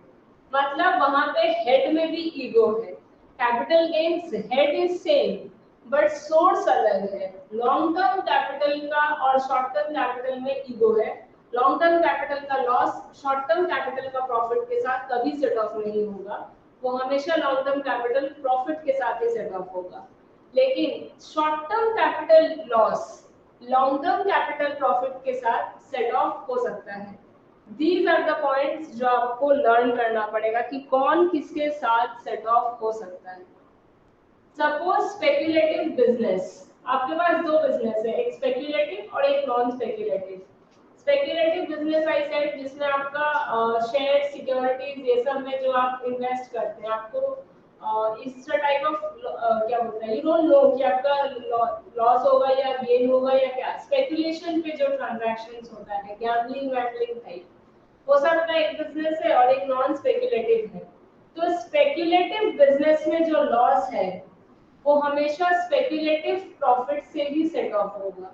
मतलब वहां पे हेड में भी ईगो है, capital gains head is same but source अलग है। लॉन्ग टर्म कैपिटल का और शॉर्ट टर्म कैपिटल में ईगो है। लॉन्ग टर्म कैपिटल का लॉस शॉर्ट टर्म कैपिटल का प्रॉफिट के साथ कभी सेट ऑफ नहीं होगा, वो हमेशा लॉन्ग टर्म कैपिटल प्रॉफिट के साथ ही सेट ऑफ होगा। लेकिन short term capital loss long term capital profit के साथ सेट ऑफ हो सकता है। These are the points जो आपको लर्न करना पड़ेगा कि कौन किसके साथ सेट ऑफ हो सकता है। सपोज स्पेक्युलेटिव बिजनेस, आपके पास दो बिजनेस है, एक स्पेक्युलेटिव और एक non speculative. Speculative business I said जिसमें आपका शेयर सिक्योरिटीज ये सब में जो आप इन्वेस्ट करते हैं, आपको इस टाइप ऑफ क्या बोलते हैं, यू डोंट नो कि आपका लॉस होगा या गेन होगा या क्या। स्पेकुलेशन पे जो ट्रांजैक्शंस होता है, गैम्बलिंग वैम्बलिंग टाइप, वो सब का एक बिजनेस है और एक नॉन स्पेकुलेटिव है। तो स्पेकुलेटिव बिजनेस में जो लॉस है वो हमेशा स्पेकुलेटिव प्रॉफिट से ही सेट ऑफ होगा,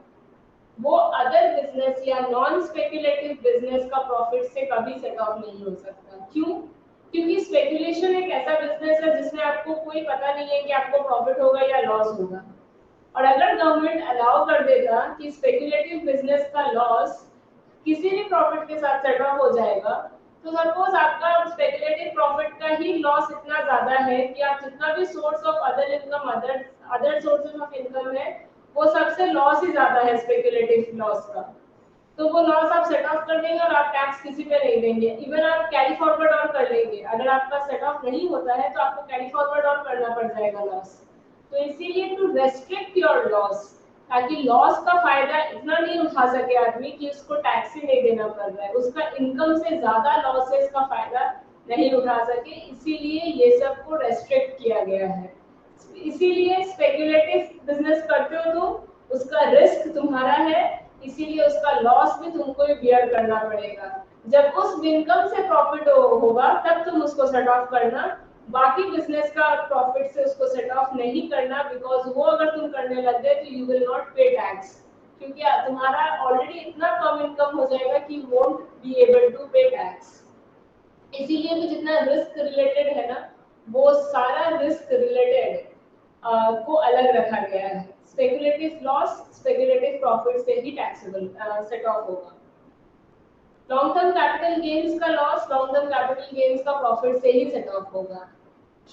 वो अदर बिजनेस या नॉन स्पेकुलेटिव बिजनेस का प्रॉफिट से कभी सेट ऑफ नहीं हो सकता। क्यों? क्योंकि स्पेकुलेशन एक ऐसा बिजनेस है जिसमें आपको कोई पता नहीं है कि आपको प्रॉफिट होगा या लॉस होगा। और अगर गवर्नमेंट अलाउ कर देगा कि स्पेकुलेटिव बिजनेस का लॉस किसी भी प्रॉफिट के साथ सेट ऑफ हो जाएगा, तो सपोज आपका स्पेकुलेटिव प्रॉफिट का ही लॉस इतना ज्यादा है कि आप जितना भी source of other income other sources of income है वो सबसे लॉस ही ज्यादा है स्पेकुलेटिव लॉस का, तो वो लॉस आप सेट ऑफ कर देंगे और आप टैक्स किसी पे नहीं देंगे। इवन आप कैरी फॉरवर्ड और कर लेंगे, अगर आपका सेट ऑफ नहीं होता है तो आपको कैरी फॉरवर्ड और करना पड़ जाएगा लॉस। तो इसीलिए टू रेस्ट्रिक्ट योर लॉस, ताकि लॉस का फायदा इतना नहीं उठा सके आदमी कि उसको टैक्स ही नहीं देना पड़ रहा है, उसका इनकम से ज्यादा लॉसेस का फायदा नहीं उठा सके, इसीलिए ये सब को रेस्ट्रिक्ट किया गया है। इसीलिए स्पेक्युलेटिव बिजनेस करते हो तो उसका रिस्क तुम्हारा है, इसीलिए उसका लॉस भी तुमको बियर करना पड़ेगा। जब उस इनकम से प्रॉफिट होगा तब तुम उसको सेट ऑफ करना, बाकी बिजनेस का प्रॉफिट से उसको सेट ऑफ नहीं करना, बिकॉज वो अगर तुम करने लग गए तो you will not pay tax, क्योंकि तुम्हारा ऑलरेडी इतना कम इनकम हो जाएगा कि you won't be able to pay tax. इसीलिए भी जितना रिस्क रिलेटेड है ना, वो सारा रिस्क रिलेटेड को अलग रखा गया है। स्पेकुलेटिव लॉस स्पेकुलेटिव प्रॉफिट से ही टैक्सेबल सेट ऑफ होगा। लॉन्ग टर्म कैपिटल गेन्स का loss long term capital gains का प्रॉफिट से ही सेट ऑफ होगा।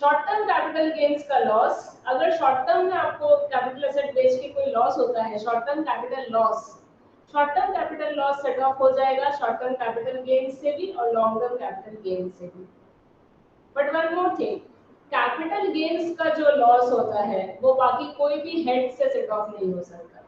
शॉर्ट टर्म कैपिटल गेन्स का लॉस, अगर शॉर्ट टर्म में आपको कैपिटल एसेट बेच के कोई लॉस होता है, short term capital loss, short term capital loss set of हो जाएगा शॉर्ट टर्म कैपिटल गेन्स से भी और लॉन्ग टर्म कैपिटल गेन्स से भी। But one more thing, capital gains का जो लॉस होता है वो बाकी कोई भी हेड से सेट ऑफ नहीं हो सकता,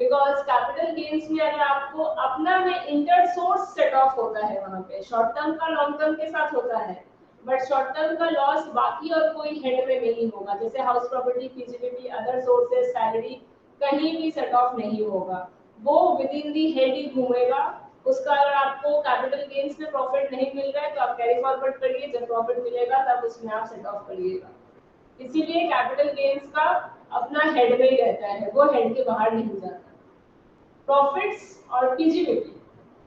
बिकॉज कैपिटल गेन्स में अगर आपको अपना में इंटर सोर्स सेट ऑफ होता है, वहां पे शॉर्ट टर्म का लॉन्ग टर्म के साथ होता है, बट शॉर्ट टर्म का लॉस बाकी और कोई हेड में नहीं होगा, जैसे house property, PGBP, other sources, salary, कहीं भी सेट ऑफ नहीं होगा, वो विद इन दी हेड ही घूमेगा। उसका अगर आपको कैपिटल गेन्स में प्रॉफिट नहीं मिल रहा है तो आप कैरी फॉरवर्ड करिए, जब प्रॉफिट मिलेगा तब उसमें आप सेट ऑफ करिएगा। इसीलिए कैपिटल गेन्स का अपना हेड में ही रहता है, वो हेड के बाहर नहीं जाता। प्रॉफिट्स और पीजीबीपी,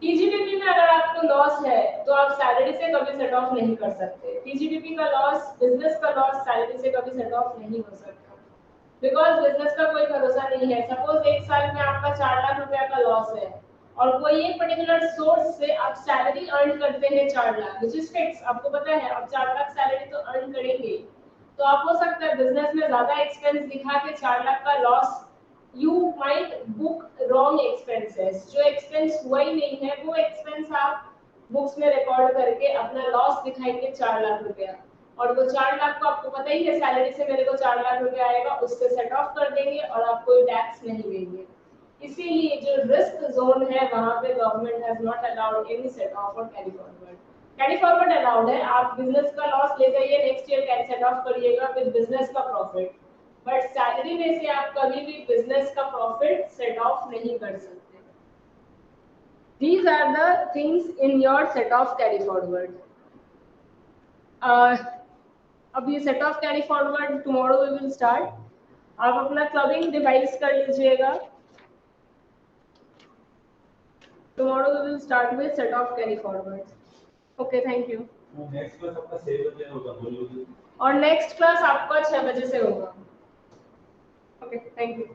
पीजीबीपी में अगर आपको लॉस है तो आप सैलरी से कभी सेट ऑफ नहीं कर सकते। पीजीबीपी का लॉस, बिजनेस का लॉस सैलरी से कभी सेट ऑफ नहीं हो सकता, बिकॉज बिजनेस का कोई भरोसा नहीं है। सपोज एक साल में आपका 4 लाख रुपया का लॉस है और कोई एक पर्टिकुलर सोर्स से आप सैलरी अर्न करते हैं 4 लाख, विच इज फिक्स, आपको पता है आप 4 लाख सैलरी तो अर्न करेंगे, तो आप हो सकता है बिजनेस में ज्यादा एक्सपेंस दिखा के 4 लाख का loss, you might book wrong expenses, जो एक्सपेंस हुआ ही नहीं है वो एक्सपेंस आप बुक्स में रिकॉर्ड करके अपना लॉस दिखाएंगे 4 लाख रुपया, और वो 4 लाख को आपको पता ही है सैलरी से मेरे को 4 लाख रुपया आएगा, उससे सेट ऑफ कर देंगे और आप कोई टैक्स नहीं देंगे। इसीलिए जो रिस्क जोन है वहां पे government has not allowed any set off और carry forward. Carry forward allowed है, आप बिजनेस का लॉस ले जाइए, next year carry set off करिएगा विद बिजनेस का प्रॉफिट, बट सैलरी में से आप कभी भी बिजनेस का प्रॉफिट सेट ऑफ नहीं कर सकते। These are the things in your set of carry forward. अब ये set off carry forward tomorrow we will start. आप अपना क्लबिंग डिवाइस कर लीजिएगा। Tomorrow we will start with set off carry forward. Okay, thank you. Next class आपका 6 बजे होगा, बोलिए। और नेक्स्ट क्लास आपका 6 बजे से होगा। Okay, thank you.